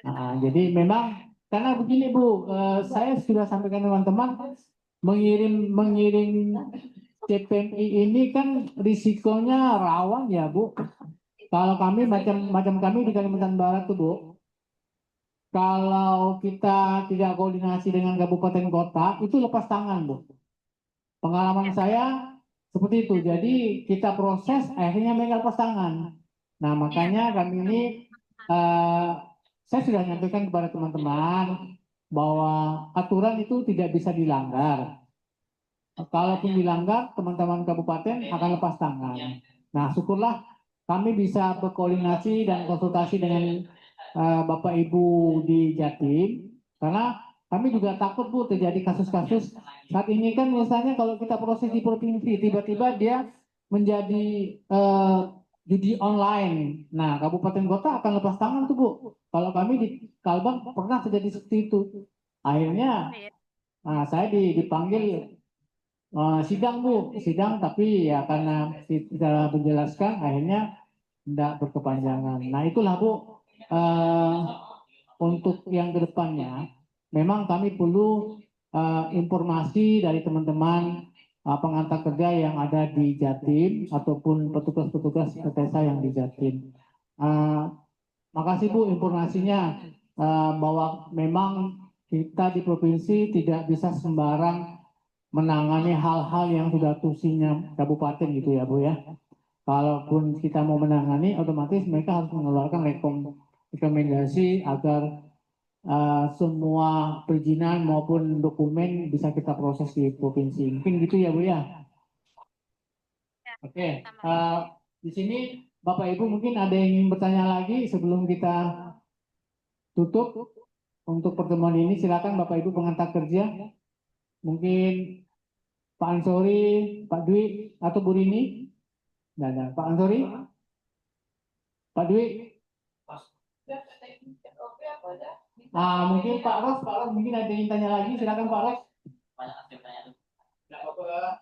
Ya, Jadi memang karena begini Bu, saya sudah sampaikan teman-teman mengirim CPNI ini kan risikonya rawan ya Bu. Kalau kami macam kami di Kalimantan Barat tuh Bu, kalau kita tidak koordinasi dengan kabupaten kota itu lepas tangan Bu. Pengalaman saya seperti itu. Jadi kita proses akhirnya mereka lepas tangan. Nah makanya kami ini saya sudah nyampaikan kepada teman-teman bahwa aturan itu tidak bisa dilanggar. Kalaupun dilanggar, teman-teman kabupaten akan lepas tangan. Nah, syukurlah kami bisa berkoordinasi dan konsultasi dengan Bapak Ibu di Jatim, karena kami juga takut Bu terjadi kasus-kasus saat ini kan misalnya kalau kita proses di provinsi tiba-tiba dia menjadi judi online. Nah, kabupaten kota akan lepas tangan tuh Bu. Kalau kami di Kalbang pernah terjadi seperti itu. Akhirnya saya dipanggil sidang Bu, sidang tapi ya karena kita menjelaskan akhirnya tidak berkepanjangan. Nah itulah Bu, untuk yang kedepannya memang kami perlu informasi dari teman-teman pengantar kerja yang ada di Jatim ataupun petugas-petugas PTSA yang di Jatim. Makasih Bu informasinya bahwa memang kita di provinsi tidak bisa sembarang menangani hal-hal yang sudah tusinya kabupaten gitu ya Bu ya. Kalaupun kita mau menangani, otomatis mereka harus mengeluarkan rekomendasi agar semua perizinan maupun dokumen bisa kita proses di provinsi. Mungkin gitu ya Bu ya. Oke, di sini Bapak Ibu mungkin ada yang ingin bertanya lagi sebelum kita tutup untuk pertemuan ini. Silakan Bapak Ibu pengantar kerja. Mungkin Pak Ansori, Pak Dwi, atau Bu Rini? Nggak ada. Pak Ansori? Pak Dwi? Mungkin Pak Ros mungkin ada yang tanya lagi, silakan Pak Ros. Nggak apa-apa.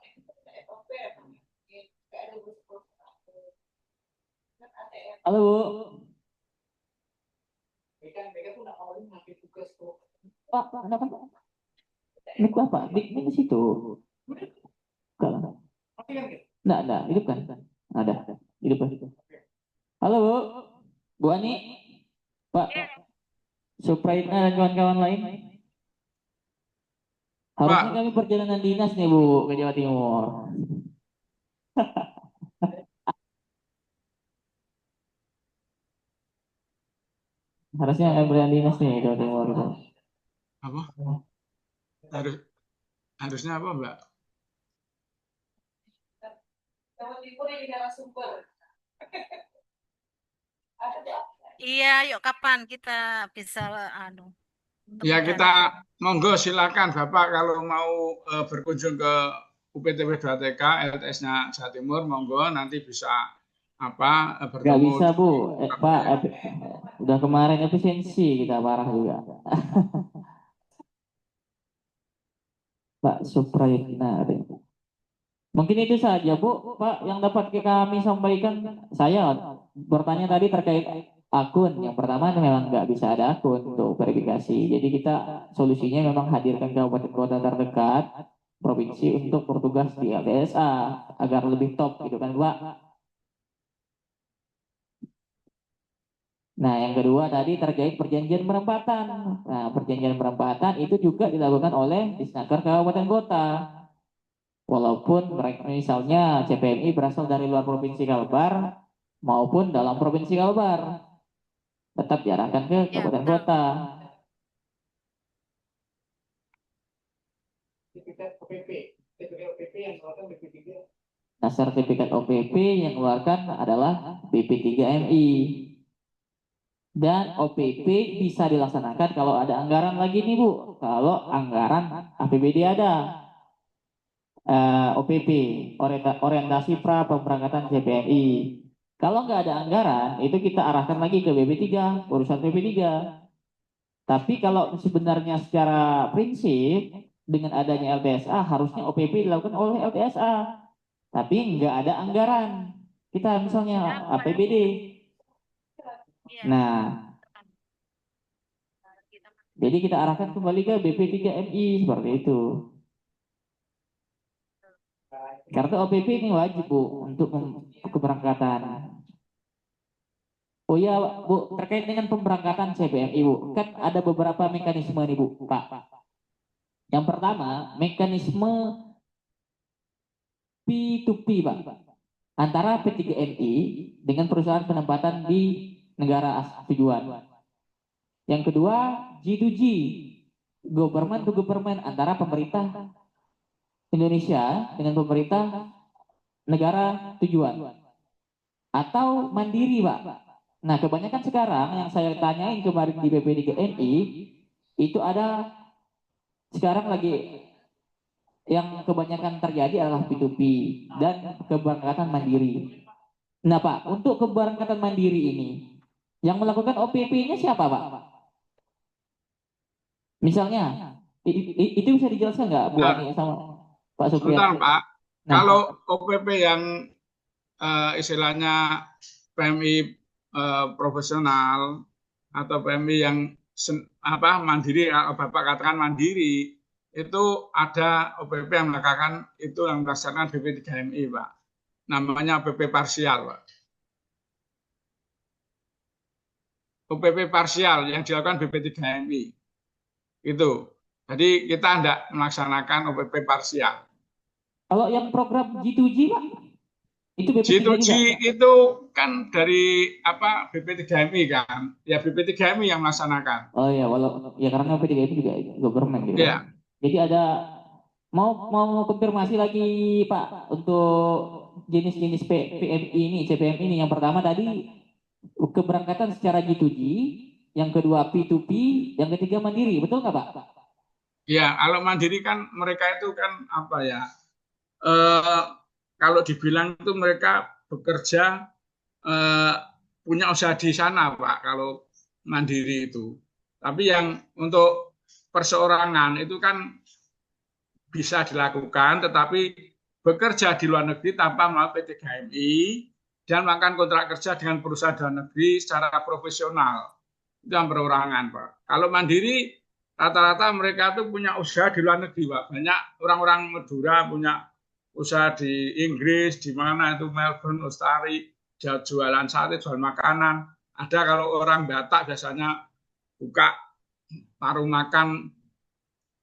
Halo Bu. Pak, kenapa? Mik Bapak, mik di situ. Enggak, hidup kan? Ada, hidup kan? Halo Bu, Bu Ani, Pak, Supraitna dan kawan-kawan lain. Harusnya Pak, kami perjalanan dinas nih Bu ke Jawa Timur. Harusnya kami perjalanan dinas nih ke Jawa Timur itu. apa? Harusnya apa, Mbak? Iya, yuk kapan kita bisa Ya ketemu kita darat? monggo silakan Bapak kalau mau berkunjung ke UPTB 2TK LTS-nya Jawa Timur, monggo nanti bisa Gak bertemu. bisa Bu, Pak, udah kemarin efisiensi kita parah juga. Pak Supraitna. Mungkin itu saja Bu, Pak, yang dapat kami sampaikan. Saya bertanya tadi terkait akun. Yang pertama memang nggak bisa ada akun untuk verifikasi. Jadi kita solusinya memang hadirkan kabupaten kota terdekat provinsi untuk bertugas di LTSA agar lebih top gitu kan Pak. Nah, yang kedua tadi terkait perjanjian penempatan. Nah, perjanjian penempatan itu juga dilakukan oleh Disnaker kabupaten kota. Walaupun mereka misalnya CPMI berasal dari luar provinsi Kalbar maupun dalam provinsi Kalbar, tetap diarahkan ke Ya, kabupaten betul. kota. Nah, sertifikat OPP yang keluarkan adalah BP3MI. Dan OPP bisa dilaksanakan kalau ada anggaran lagi nih Bu. Kalau anggaran APBD ada. OPP, orientasi pra pemberangkatan CPNI. Kalau nggak ada anggaran, itu kita arahkan lagi ke BP3, urusan BP3. Tapi kalau sebenarnya secara prinsip, dengan adanya LTSA, harusnya OPP dilakukan oleh LTSA. Tapi nggak ada anggaran. Kita misalnya APBD. Iya. Nah, jadi kita arahkan kembali ke BP3MI, seperti itu. Kartu OPP ini wajib Bu untuk keberangkatan. Oh iya Bu, terkait dengan pemberangkatan CPMI Bu, kan ada beberapa mekanisme nih Bu, Pak. Yang pertama, mekanisme P2P Pak, antara P3MI dengan perusahaan penempatan di negara tujuan. Yang kedua, G2G, government to government, antara pemerintah Indonesia dengan pemerintah negara tujuan. Atau mandiri Pak. Nah, kebanyakan sekarang yang saya tanyain kemarin di BP3MI itu ada sekarang lagi yang kebanyakan terjadi adalah P2P dan keberangkatan mandiri. Nah Pak, untuk keberangkatan mandiri ini yang melakukan OPP-nya siapa Pak? Misalnya itu bisa dijelaskan nggak Bu Ani sama Pak Sebentar Supriyatna? Pak, Nah, kalau OPP yang istilahnya PMI profesional atau PMI yang mandiri, Bapak katakan mandiri, itu ada OPP yang melakukan itu yang berdasarkan BP3MI Pak. Namanya OPP parsial Pak. OPP parsial yang dilakukan BP3MI. Itu. Jadi kita tidak melaksanakan OPP parsial. kalau yang program G2G Pak, itu BP3 G2G juga. itu kan dari BP3MI kan, ya BP3MI yang melaksanakan. Oh iya, walau ya karena BP3 itu juga government gitu. Ya. Jadi ada mau konfirmasi lagi Pak untuk jenis-jenis PMI ini, CPMI ini. Yang pertama tadi keberangkatan secara G2G, yang kedua P2P, yang ketiga mandiri, betul nggak Pak? Ya, kalau mandiri kan mereka itu kan apa ya? eh, kalau dibilang itu mereka bekerja eh, punya usaha di sana, Pak, kalau mandiri itu. Tapi yang untuk perseorangan itu kan bisa dilakukan, tetapi bekerja di luar negeri tanpa melalui PT-GMI dan melakukan kontrak kerja dengan perusahaan dalam negeri secara profesional. Itu yang perorangan, Pak. Kalau mandiri, rata-rata mereka itu punya usaha di luar negeri, Pak. Banyak orang-orang Madura punya usaha di Inggris, di mana itu Melbourne, Australia, jualan sate, jual makanan. Ada kalau orang Batak biasanya buka warung makan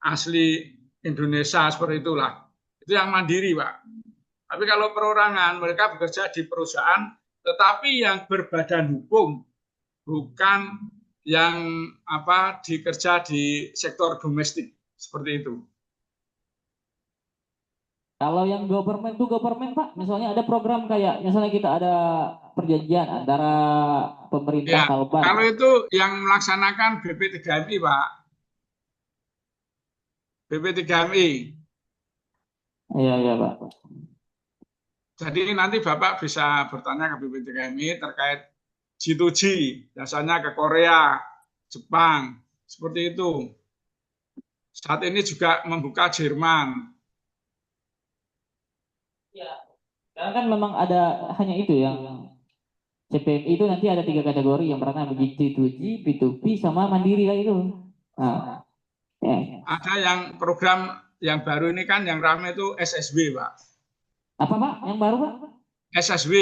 asli Indonesia seperti itulah. Itu yang mandiri, Pak. Tapi kalau perorangan, mereka bekerja di perusahaan, tetapi yang berbadan hukum, bukan yang dikerja di sektor domestik seperti itu. Kalau yang government itu government Pak, misalnya ada program kayak misalnya kita ada perjanjian antara pemerintah Ya, Kalbar. kalau itu yang melaksanakan BP3MI, Pak. BP3MI. Iya Pak. Jadi nanti Bapak bisa bertanya ke BP3MI terkait G2G, biasanya ke Korea, Jepang, seperti itu. Saat ini juga membuka Jerman. Ya, karena kan memang ada hanya itu yang CPMI itu nanti ada 3 kategori yang pertama G2G, P2P sama mandiri kayak itu. Nah, ya. Ada yang program yang baru ini kan yang ramai itu SSB, Pak. Apa Pak? Yang baru Pak? SSB.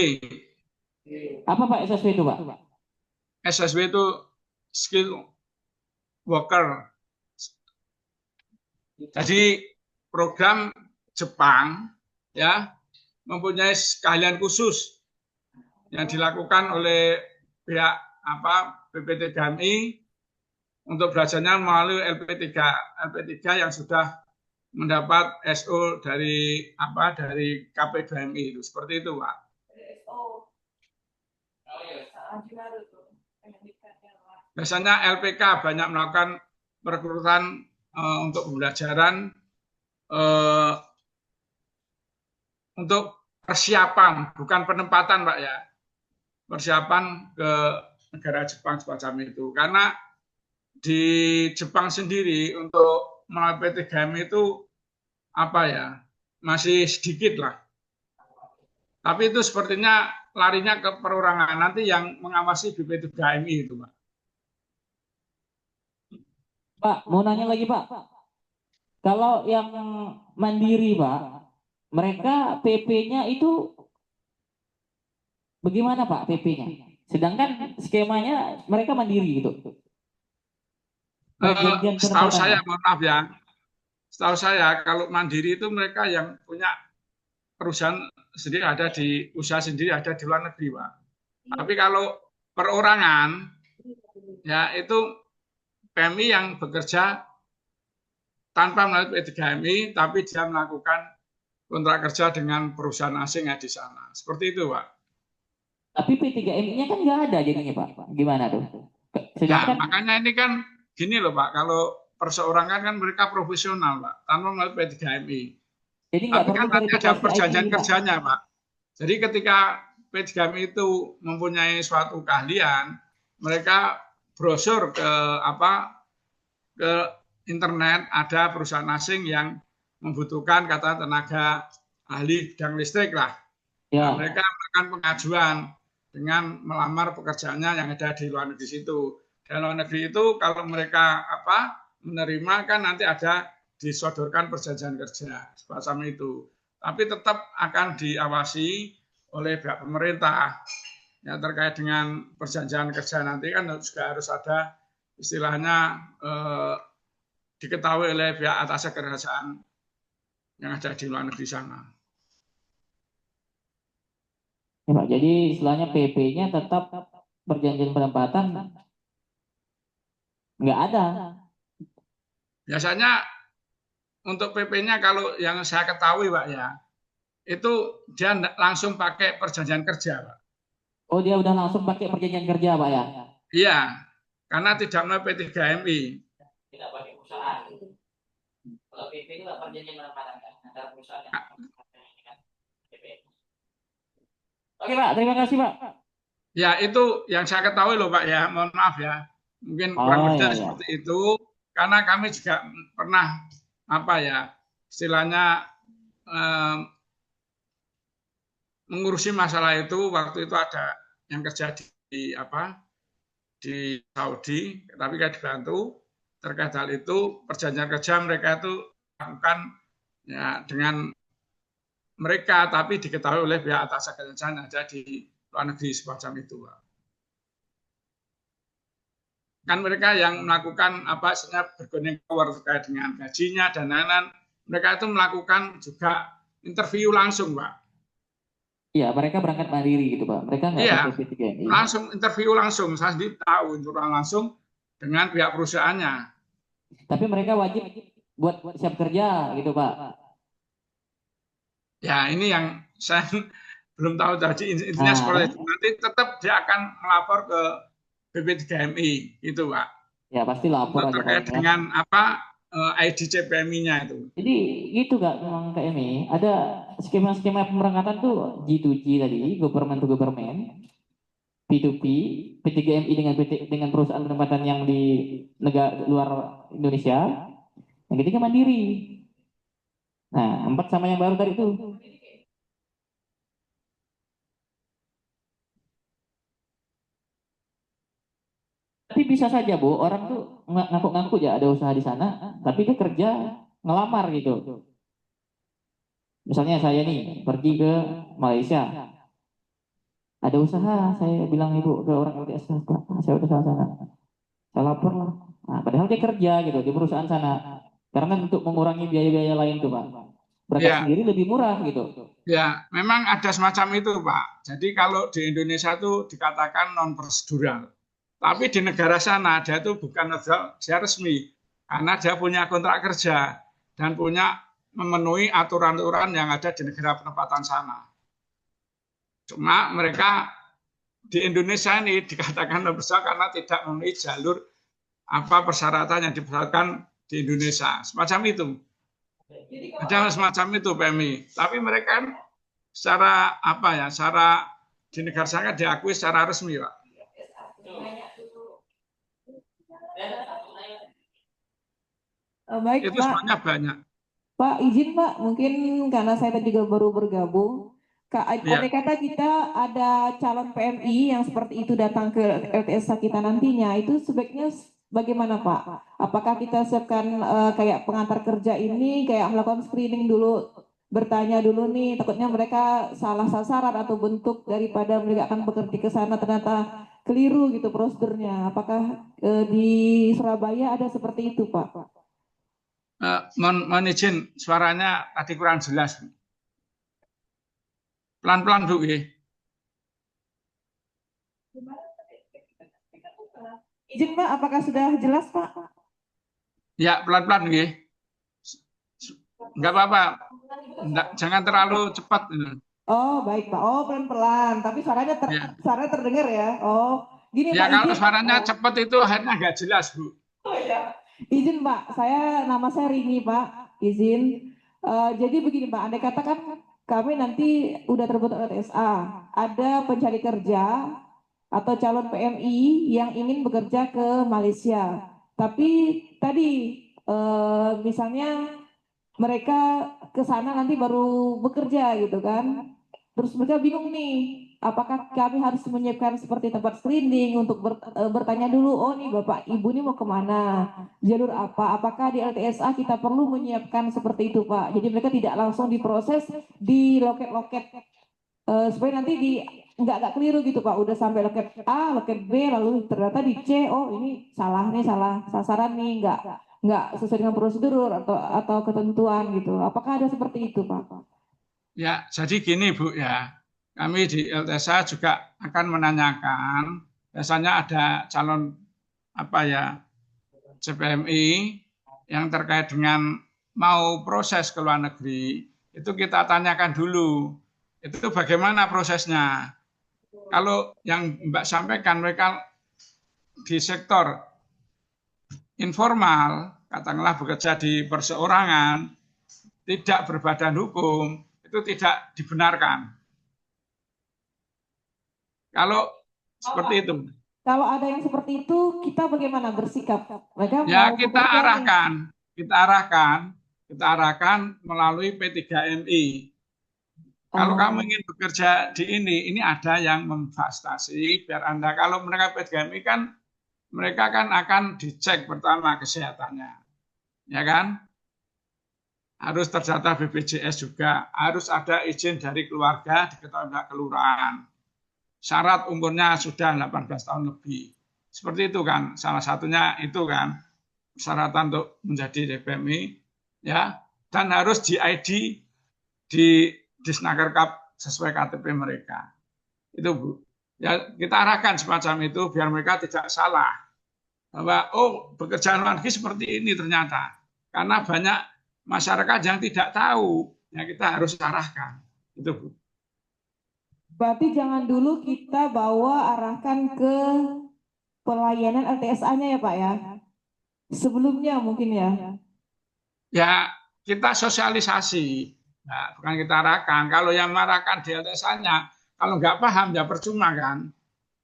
Apa Pak SSB itu Pak? SSB itu skill worker. Jadi program Jepang ya mempunyai keahlian khusus yang dilakukan oleh pihak BP3MI untuk belajarnya melalui LP3 yang sudah mendapat SO dari KP2MI itu seperti itu, Pak. Biasanya LPK banyak melakukan perekrutan untuk pembelajaran untuk persiapan, bukan penempatan, Pak ya. Persiapan ke negara Jepang semacam itu. Karena di Jepang sendiri untuk melalui PT3MI itu masih sedikit lah. Tapi itu sepertinya larinya ke perorangan. Nanti yang mengawasi BP3MI itu, Pak. Pak, mau nanya lagi Pak. Kalau yang mandiri Pak, mereka PP-nya itu bagaimana Pak PP-nya? Sedangkan skemanya mereka mandiri gitu. Setahu saya, mohon maaf ya, setahu saya kalau mandiri itu mereka yang punya perusahaan sendiri ada di usaha sendiri ada di luar negeri, Pak. Tapi kalau perorangan ya itu PMI yang bekerja tanpa melalui P3MI tapi dia melakukan kontrak kerja dengan perusahaan asing di sana. Seperti itu, Pak. Tapi P3MI-nya kan nggak ada jadinya, Pak. Gimana tuh? Sedangkan... Ya, makanya ini kan gini loh, Pak. Kalau perseorangan kan mereka profesional, Pak. Tanpa melalui P3MI. Jadi tapi kan nanti ada perjanjian kerjanya, Pak. Jadi ketika P3MI itu mempunyai suatu keahlian, mereka brosur ke internet, ada perusahaan asing yang membutuhkan tenaga ahli bidang listrik lah. Ya. Nah, mereka melakukan pengajuan dengan melamar pekerjaannya yang ada di luar negeri situ. Di luar negeri itu kalau mereka menerima kan nanti ada disodorkan perjanjian kerja semacam itu. Tapi tetap akan diawasi oleh pihak pemerintah. Ya, terkait dengan perjanjian kerja nanti kan juga harus ada istilahnya diketahui oleh pihak atas kerajaan yang ada di luar negeri sana. Ya, Pak, jadi istilahnya PP-nya tetap perjanjian penempatan nggak ada. Biasanya untuk PP-nya kalau yang saya ketahui, Pak ya, itu dia langsung pakai perjanjian kerja, Pak. Oh, dia udah langsung pakai perjanjian kerja, Pak ya? Iya, karena tidak melalui P3MI. Tidak pakai perusahaan. Kalau PP itu perjanjian penempatan antara perusahaan. Oke Pak, terima kasih Pak. Ya, itu yang saya ketahui loh Pak ya, mohon maaf ya. Mungkin kurang Oh lebihnya ya ya. seperti itu, karena kami juga pernah apa ya, istilahnya mengurusi masalah itu. Waktu itu ada yang kerja di apa di Saudi, tapi kayak dibantu terkait hal itu. Perjanjian kerja mereka itu lakukan ya dengan mereka, tapi diketahui oleh pihak atas kerjaan ada di luar negeri semacam itu Pak. Kan mereka yang melakukan apa istilahnya bergondeng power terkait dengan gajinya dan lain-lain. Mereka itu melakukan juga interview langsung, Pak. Iya, mereka berangkat mandiri gitu Pak. Mereka nggak Iya, pakai P3GMI. langsung interview langsung. Saya sendiri tahu interview langsung dengan pihak perusahaannya. Tapi mereka wajib buat siap kerja gitu Pak. Ya, ini yang saya belum tahu tadi intinya seperti itu. Nanti tetap dia akan melapor ke BP3MI itu Pak. Ya pasti lapor aja terkait Pak. dengan apa ID CPMI-nya itu. Jadi gitu Kak, memang KMI ada skema-skema pemberangkatan tuh G2G tadi, government to government, P2P, P3MI dengan perusahaan penempatan yang di negara luar Indonesia, yang ketiga mandiri. Nah, 4 sama yang baru tadi tuh. Tapi bisa saja Bu, orang tuh ngaku-ngaku ya ada usaha di sana, tapi dia kerja ngelamar gitu. Misalnya saya nih pergi ke Malaysia, ada usaha, saya bilang ibu ke orang LTS, Pak, saya udah sana, saya lapor lah. Nah, padahal dia kerja gitu di perusahaan sana, karena untuk mengurangi biaya-biaya lain tuh Pak, berangkat Ya, sendiri lebih murah gitu. ya, memang ada semacam itu, Pak. Jadi kalau di Indonesia itu dikatakan non prosedural, tapi di negara sana dia itu bukan dia resmi, karena dia punya kontrak kerja dan punya memenuhi aturan-aturan yang ada di negara penempatan sana. Cuma mereka di Indonesia ini dikatakan non prosedural karena tidak memenuhi jalur apa persyaratan yang dipersyaratatkan di Indonesia, semacam itu. Ada semacam itu PMI. Tapi mereka kan secara apa ya, secara di negara sana diakui secara resmi, Pak. Baik, Itu Pak. sebenarnya banyak. Pak, izin Pak, mungkin karena saya tadi juga baru bergabung, andai kata kita ada calon PMI yang seperti itu datang ke LTSA kita nantinya, itu sebaiknya bagaimana Pak? Apakah kita siapkan kayak pengantar kerja ini, kayak melakukan screening dulu, bertanya dulu nih, takutnya mereka salah sasaran atau bentuk daripada mereka akan bekerja ke sana ternyata keliru gitu prosedurnya. Apakah di Surabaya ada seperti itu Pak? Mohon izin, suaranya tadi kurang jelas. Pelan-pelan, Bu. Izin Pak, apakah sudah jelas Pak? Ya, pelan-pelan, Enggak apa-apa. Jangan terlalu cepat. Oh, baik Pak. Oh, pelan-pelan. Tapi suaranya suaranya terdengar ya. Oh, gini Ya, Pak, kalau izin. suaranya cepat itu akhirnya nggak jelas, Bu. Oh ya. Izin Pak, nama saya Rini Pak. Izin. Jadi begini Pak, andai katakan kami nanti udah terbentuk LTSA, ada pencari kerja atau calon PMI yang ingin bekerja ke Malaysia. Tapi tadi misalnya mereka ke sana nanti baru bekerja gitu kan. Terus mereka bingung nih, apakah kami harus menyiapkan seperti tempat screening untuk bertanya dulu, oh nih Bapak Ibu ini mau kemana, jalur apa, apakah di LTSA kita perlu menyiapkan seperti itu Pak. Jadi mereka tidak langsung diproses di loket-loket supaya nanti nggak keliru gitu Pak, udah sampai loket A, loket B, lalu ternyata di C, oh ini salah nih, salah sasaran nih, nggak sesuai dengan prosedur atau ketentuan gitu. Apakah ada seperti itu Pak? Ya, jadi gini Bu ya, kami di LTSA juga akan menanyakan, biasanya ada calon apa ya CPMI yang terkait dengan mau proses ke luar negeri, itu kita tanyakan dulu, itu bagaimana prosesnya. Kalau yang Mbak sampaikan mereka di sektor informal, katakanlah bekerja di perseorangan, tidak berbadan hukum, itu tidak dibenarkan. Kalau seperti itu. Kalau ada yang seperti itu, kita bagaimana bersikap? Mereka Ya, mau kita bekerja nih. kita arahkan melalui P3MI. Kalau kamu ingin bekerja di ini ada yang memfasilitasi biar Anda, kalau mereka P3MI kan, mereka kan akan dicek pertama kesehatannya, ya kan? Harus terdata BPJS juga, harus ada izin dari keluarga diketahui pihak kelurahan. Syarat umurnya sudah 18 tahun lebih. Seperti itu kan, salah satunya itu kan persyaratan untuk menjadi DPMI, ya, dan harus di-ID di Disnakerkap sesuai KTP mereka. Itu Bu. Ya, kita arahkan semacam itu biar mereka tidak salah. Bahwa bekerja luar negeri seperti ini ternyata. Karena banyak masyarakat yang tidak tahu, ya kita harus arahkan. Itu Bu. Berarti jangan dulu kita arahkan ke pelayanan LTSA-nya ya Pak ya. Sebelumnya mungkin ya. Ya, kita sosialisasi. Nah, bukan kita arahkan. Kalau yang marahkan di LTSA-nya, kalau nggak paham ya percuma kan.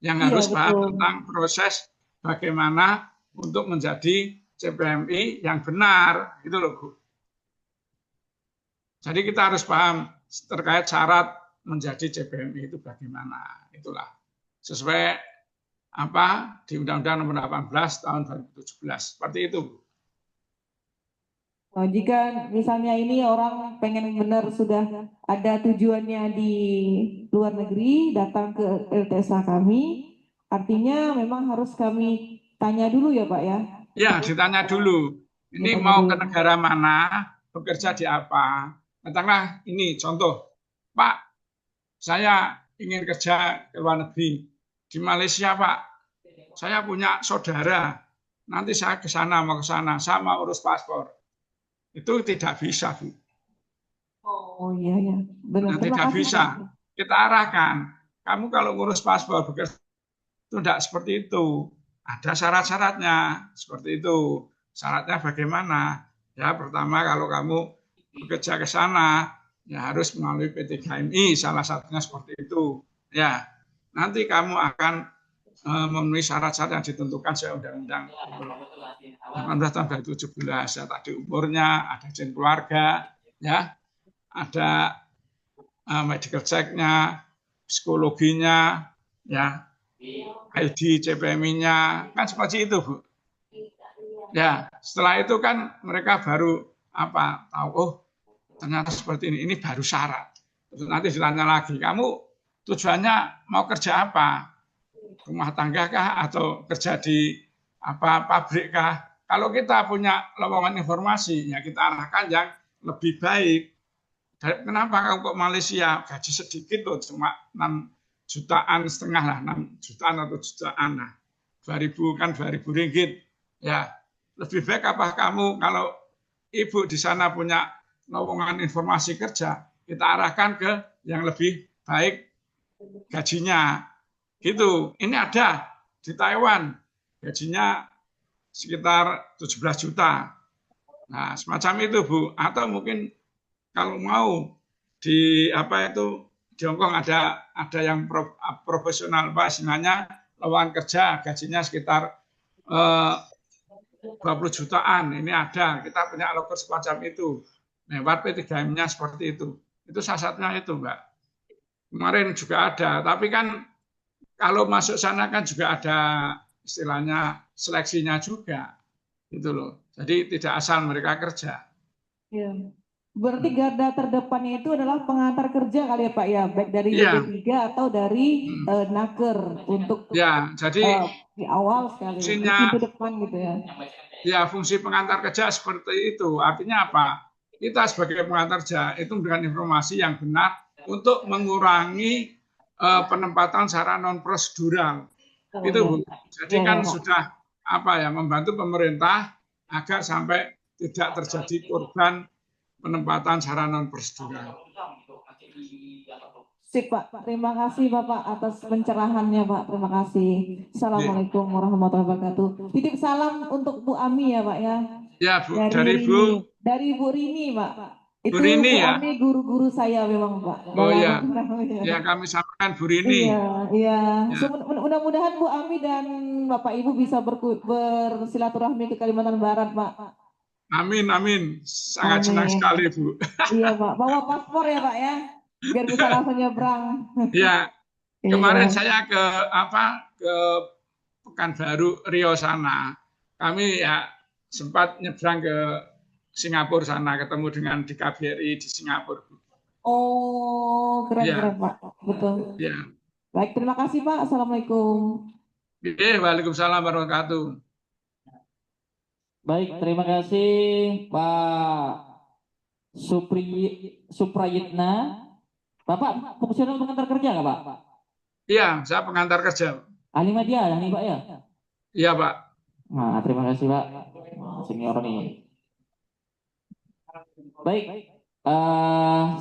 Yang harus paham tentang proses bagaimana untuk menjadi CPMI yang benar. Itu loh Bu. Jadi kita harus paham terkait syarat menjadi CPMI itu bagaimana. Itulah. Sesuai di Undang-Undang Nomor 18 tahun 2017. Seperti itu Bu. Oh, jika misalnya ini orang pengen benar sudah ada tujuannya di luar negeri, datang ke LTSA kami, artinya memang harus kami tanya dulu ya Pak ya? Ya, ditanya dulu. Ini mau ke negara mana, bekerja di apa. Katakanlah ini contoh, Pak, saya ingin kerja ke luar negeri. Di Malaysia Pak, saya punya saudara, nanti saya ke sana, mau ke sana, saya mau urus paspor. Itu tidak bisa, Bu. Oh iya ya, benar. Tidak bisa. Kita arahkan. Kamu kalau ngurus paspor bekerja itu tidak seperti itu. Ada syarat-syaratnya seperti itu. Syaratnya bagaimana? Ya pertama kalau kamu bekerja ke sana ya harus melalui P3MI, salah satunya seperti itu. Ya nanti kamu akan memenuhi syarat-syarat yang ditentukan sesuai Undang-Undang 18 tahun 2017. Ya, tadi umurnya, ada izin keluarga, ya, ada medical check-nya, psikologinya, ya, ID CPMI-nya, kan seperti itu Bu. Ya, setelah itu kan mereka baru tahu ternyata seperti ini baru syarat. Terus nanti ditanya lagi, kamu tujuannya mau kerja apa? Rumah tangga kah atau kerja di pabrik kah? Kalau kita punya lowongan informasi, ya kita arahkan yang lebih baik. Kenapa kamu kok Malaysia gaji sedikit loh, cuma 6,5 jutaan lah, 6 jutaan atau jutaan lah. 2.000 kan 2.000 ringgit. Ya, lebih baik apa kamu kalau Ibu di sana punya lowongan informasi kerja, kita arahkan ke yang lebih baik gajinya. Gitu. Ini ada di Taiwan. Gajinya sekitar 17 juta. Nah, semacam itu, Bu. Atau mungkin kalau mau di di Hong Kong ada yang profesional, istilahnya lowongan kerja gajinya sekitar 20 jutaan. Ini ada. Kita punya loker semacam itu. Lewat P3M-nya seperti itu. Itu salah satunya itu, Mbak. Kemarin juga ada, tapi kan kalau masuk sana kan juga ada istilahnya seleksinya juga, gitu loh. Jadi tidak asal mereka kerja. Ya. Berarti garda terdepannya itu adalah pengantar kerja kali ya Pak ya, baik dari DP3 atau dari Naker untuk jadi di awal sekali, pintu depan gitu ya. Ya, fungsi pengantar kerja seperti itu. Artinya apa? Kita sebagai pengantar kerja itu memberikan informasi yang benar untuk mengurangi penempatan secara non prosedural. Itu Bu. Jadi kan sudah membantu pemerintah agar sampai tidak terjadi korban penempatan secara non prosedural. Sip Pak, terima kasih Bapak atas pencerahannya Pak, terima kasih. Assalamualaikum warahmatullahi wabarakatuh. Titip salam untuk Bu Ami ya Pak ya. Ya Bu, dari Bu Rini Pak. Itu Bu Rini Bu ya? Ami guru-guru saya memang Pak. Oh Dalam ya, ya kami sampaikan Bu Rini. iya, iya. Ya, Mudah-mudahan Bu Ami dan Bapak Ibu bisa bersilaturahmi ke Kalimantan Barat, Pak. amin, amin. Sangat senang Amin. sekali, Bu. Iya, Pak. Bawa paspor ya, Pak ya. Biar bisa langsung nyebrang. Ya, Iya. kemarin saya ke Pekanbaru Riau sana. Kami ya sempat nyebrang ke Singapura sana, ketemu dengan di KBRI di Singapura. Oh, keren-keren, Ya, Pak. Betul. ya. Baik, terima kasih, Pak. Assalamualaikum. Oke, waalaikumsalam warahmatullahi wabarakatuh. Baik, terima kasih Pak Suprayitna. Bapak profesional pengantar kerja nggak Pak? Iya, saya pengantar kerja. Ahli media ya nih Pak ya? Iya, Pak. Nah, terima kasih Pak. Senior nih. Baik,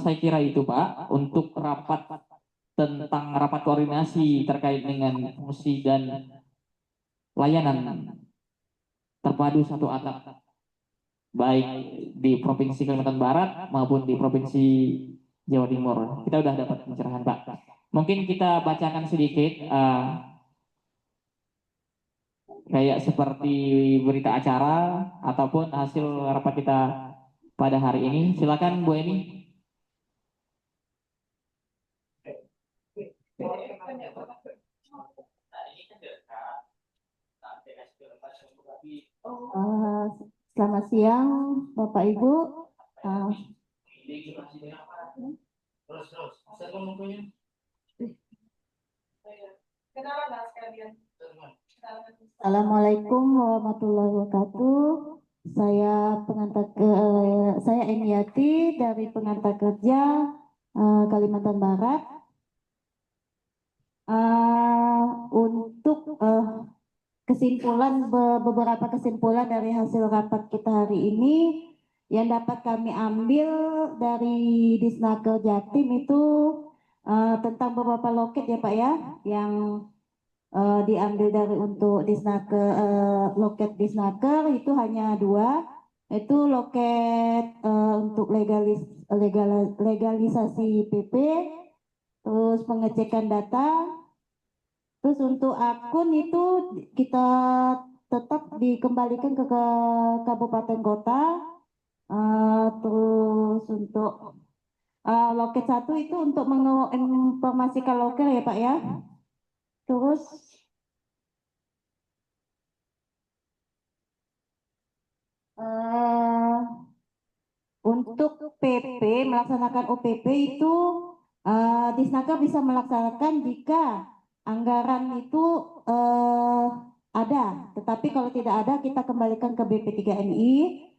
saya kira itu Pak untuk rapat tentang rapat koordinasi terkait dengan fungsi dan layanan terpadu satu atap, baik di Provinsi Kalimantan Barat maupun di Provinsi Jawa Timur. Kita udah dapat pencerahan Pak. Mungkin kita bacakan sedikit kayak seperti berita acara ataupun hasil rapat kita pada hari ini. Silakan Bu Eni. Selamat siang, Bapak Ibu. Assalamualaikum warahmatullahi wabarakatuh. Saya Eniati dari pengantar kerja Kalimantan Barat. Untuk beberapa kesimpulan dari hasil rapat kita hari ini yang dapat kami ambil dari Disnaker Jatim itu tentang beberapa loket ya Pak ya, yang diambil dari untuk loket Disnaker itu hanya 2, itu loket untuk legalisasi PP, terus pengecekan data, terus untuk akun itu kita tetap dikembalikan ke kabupaten kota. Terus untuk loket 1 itu untuk menginformasikan loket ya Pak ya. Terus untuk PP, melaksanakan OPP itu Disnaker bisa melaksanakan jika anggaran itu ada, tetapi kalau tidak ada kita kembalikan ke BP3MI.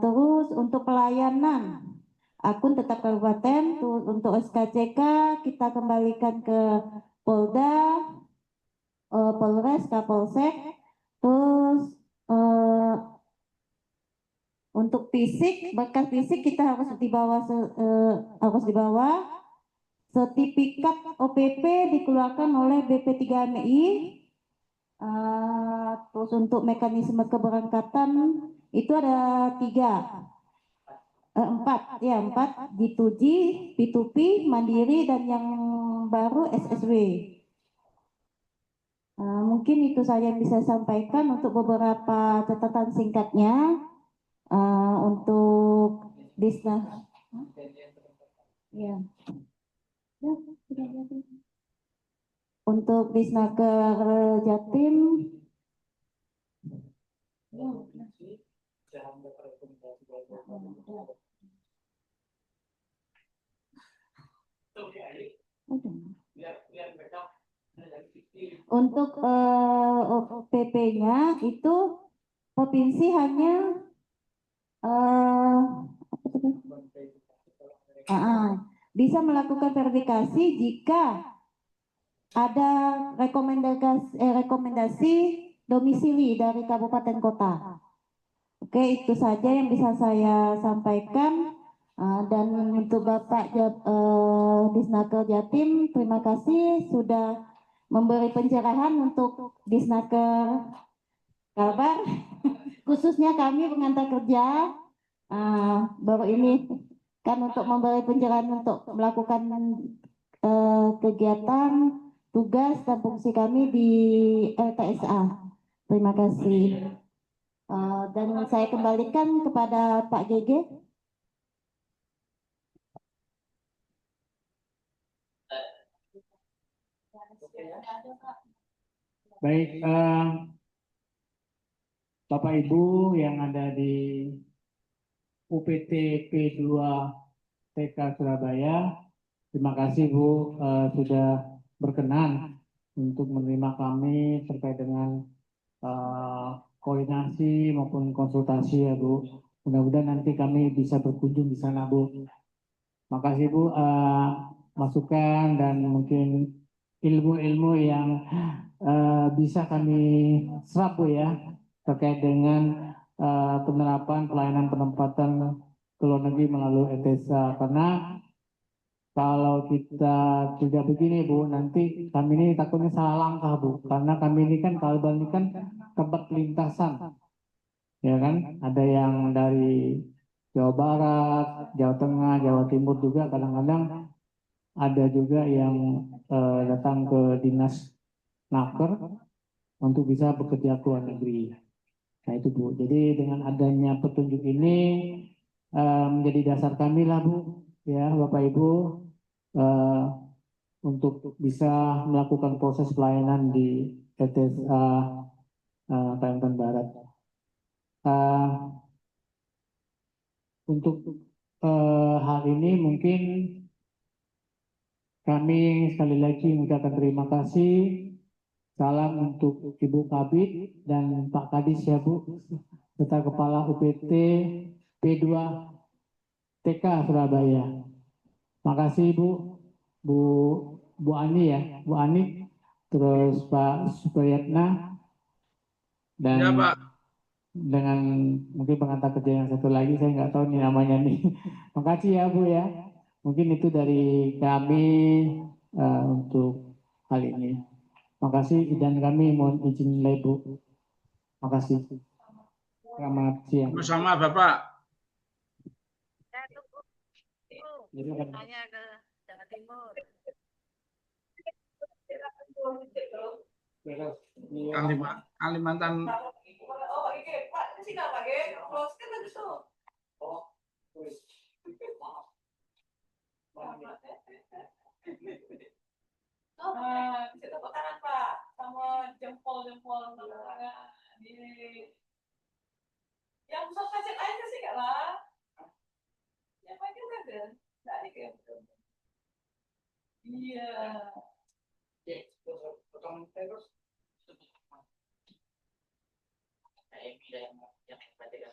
Terus untuk pelayanan akun tetap kabupaten, untuk SKCK kita kembalikan ke Polda, Polres, Kapolsek. Terus untuk fisik, berkas fisik kita harus dibawa. Sertifikat OPP dikeluarkan oleh BP3MI. Terus untuk mekanisme keberangkatan itu ada 4, G2G, P2P, Mandiri, dan yang baru SSW. Mungkin itu saja yang bisa saya sampaikan untuk beberapa catatan singkatnya. Untuk Disna, ya. Untuk Disnaker Jatim, untuk PP-nya itu provinsi hanya bisa melakukan verifikasi jika ada rekomendasi domisili dari kabupaten kota. Oke, itu saja yang bisa saya sampaikan. Dan untuk Bapak Disnaker Jatim, terima kasih sudah memberi pencerahan untuk Disnaker Kalbar, khususnya kami pengantar kerja. baru ini kan untuk memberi pencerahan untuk melakukan kegiatan tugas dan fungsi kami di LTSA. Terima kasih. Dan saya kembalikan kepada Pak GG. Baik, Bapak Ibu yang ada di UPT P2 TK Surabaya, terima kasih Bu sudah berkenan untuk menerima kami terkait dengan koordinasi maupun konsultasi ya Bu. Mudah-mudahan nanti kami bisa berkunjung di sana Bu. Makasih Bu masukan dan mungkin ilmu-ilmu yang bisa kami serap Bu ya terkait dengan penerapan pelayanan penempatan ke luar negeri melalui ETSA, karena kalau kita tidak begini Bu, nanti kami ini takutnya salah langkah Bu, karena kami ini kan Kalbar ini kan tempat lintasan, ya kan? Ada yang dari Jawa Barat, Jawa Tengah, Jawa Timur juga kadang-kadang ada juga yang datang ke dinas naker untuk bisa bekerja ke luar negeri. Nah itu Bu. Jadi dengan adanya petunjuk ini menjadi dasar kami lah Bu, ya Bapak Ibu, untuk bisa melakukan proses pelayanan di ETSA Kalimantan Barat. Untuk hal ini mungkin kami sekali lagi mengucapkan terima kasih. Salam untuk Ibu Kabid dan Pak Kadis ya Bu, serta Kepala UPT P2 TK Surabaya. Makasih Bu Ani ya, Bu Ani, terus Pak Supriyatna, dan Ya Pak. dengan mungkin pengantar kerja yang satu lagi, saya nggak tahu nih namanya nih. Makasih ya Bu ya. Mungkin itu dari kami untuk hal ini. Makasih dan kami mohon izin mulai Bu. Makasih. Selamat siang. Sama-sama Bapak. Saya tunggu tanya ke Jawa Timur. Kalimantan. Oh, ini Pak, ini sih apa ya? Close kan bagus tuh. Oh, bisa tepuk tangan Pak, sama jempol-jempol tangan. Yang pusat pajak aja sih Kak lah. Yang pajak ada, nggak ada kayak iya. Yang